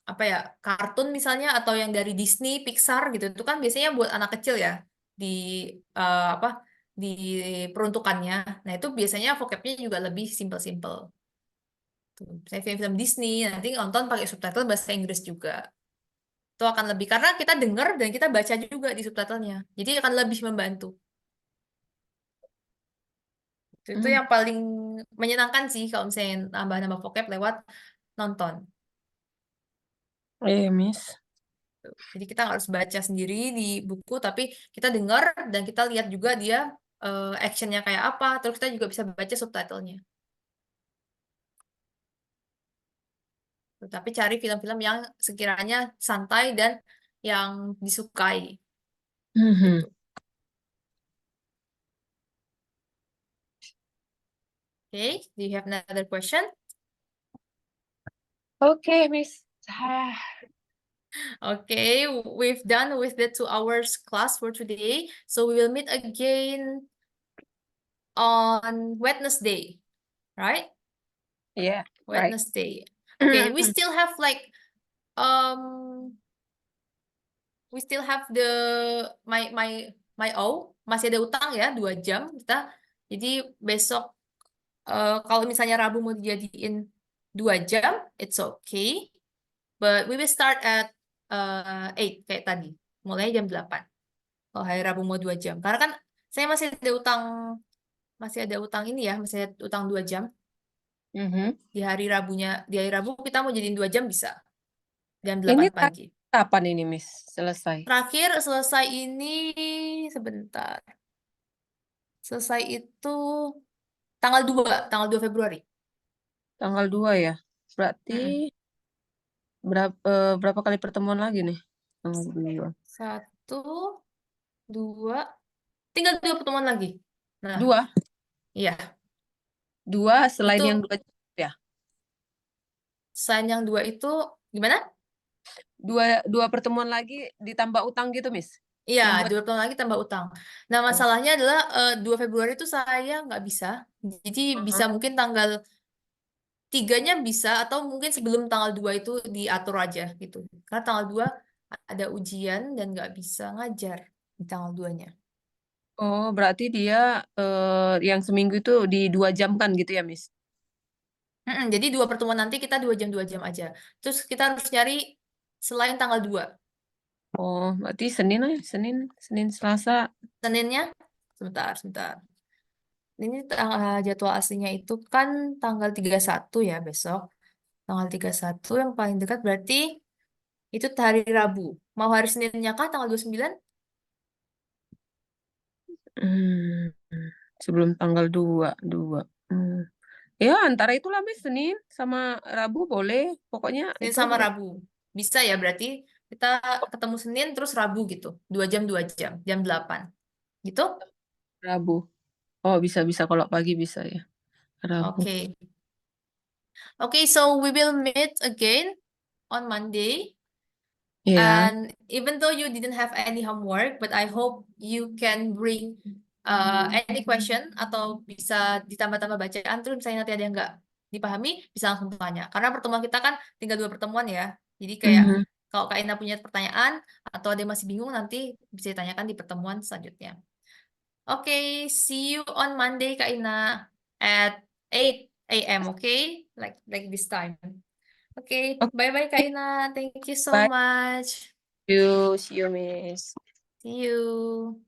apa ya, kartun misalnya atau yang dari Disney, Pixar gitu, itu kan biasanya buat anak kecil ya di apa di peruntukannya. Nah itu biasanya vocabnya juga lebih simple-simple. Tuh, misalnya film-film Disney nanti nonton pakai subtitle bahasa Inggris juga. Itu akan lebih karena kita dengar dan kita baca juga di subtitlenya. Jadi akan lebih membantu. Itu Hmm. yang paling menyenangkan sih kalau misalnya nambah-nambah vocab lewat nonton. Iya, Miss. Jadi kita nggak harus baca sendiri di buku, tapi kita dengar dan kita lihat juga dia actionnya kayak apa, terus kita juga bisa baca subtitlenya. Tapi cari film-film yang sekiranya santai dan yang disukai Mhm. gitu. Okay, do you have another question? Oke, Miss. Okay, we've done with the 2 hours class for today. So we will meet again on Wednesday, right? Yeah, right. Wednesday. Okay, we still have like um we still have the my masih ada utang ya 2 jam kita. Jadi besok kalau misalnya Rabu mau dijadiin 2 jam, it's okay. But we will start at 8 kayak tadi. Mulai jam 8. Kalau hari Rabu mau 2 jam. Karena kan saya masih ada utang ini ya, masih ada utang 2 jam. Mhm. Di hari Rabu kita mau jadiin 2 jam bisa. Jam Ini 8 pagi. kapan ini, Miss? Selesai. Terakhir selesai ini sebentar. Selesai itu tanggal 2 Februari. Tanggal 2 ya. Mm-mm. Berarti berapa kali pertemuan lagi nih? Tanggal 2. 1, 2, tinggal 2 pertemuan lagi. Nah, 2? iya. 2 selain Itu yang 2 ya. sign yang 2 itu gimana? 2 pertemuan lagi ditambah utang gitu, Miss? Iya, Yang 2. 2 tahun lagi tambah utang. Nah, Oh. masalahnya adalah 2 Februari itu saya nggak bisa. Jadi bisa mungkin tanggal 3-nya bisa atau mungkin sebelum tanggal 2 itu diatur aja gitu. Karena tanggal 2 ada ujian dan nggak bisa ngajar di tanggal 2-nya. Oh, berarti dia yang seminggu itu di 2 jam kan gitu ya, Miss? Jadi 2 pertemuan nanti kita 2 jam aja. Terus kita harus nyari selain tanggal 2. Oh, berarti Senin aja, Senin, Selasa. Seninnya, sebentar. Ini jadwal aslinya itu kan tanggal 31 ya besok. Tanggal 31 yang paling dekat berarti itu hari Rabu. Mau hari Seninnya kah tanggal 29? Hmm, sebelum tanggal 2. Hmm. Ya, antara itulah, Miss. Senin sama Rabu boleh. Pokoknya Senin itu sama Rabu. Bisa ya berarti kita ketemu Senin terus Rabu gitu. 2 jam 2 jam, jam 8. Gitu? Rabu. Oh, bisa kalau pagi bisa ya. Rabu. Oke. Okay, so we will meet again on Monday. Ya. And even though you didn't have any homework, but I hope you can bring any question atau bisa ditambah-tambah bacaan terus misalnya nanti ada yang nggak dipahami bisa langsung tanya. Karena pertemuan kita kan tinggal 2 pertemuan ya. Jadi kayak Mhm. kalau Kak Ina punya pertanyaan atau ada yang masih bingung nanti bisa ditanyakan di pertemuan selanjutnya. Okay, see you on Monday Kak Ina at 8 a.m. Okay, like this time. Okay, Oke, bye-bye Kak Ina. Thank you so bye. much. See you, Miss. See you.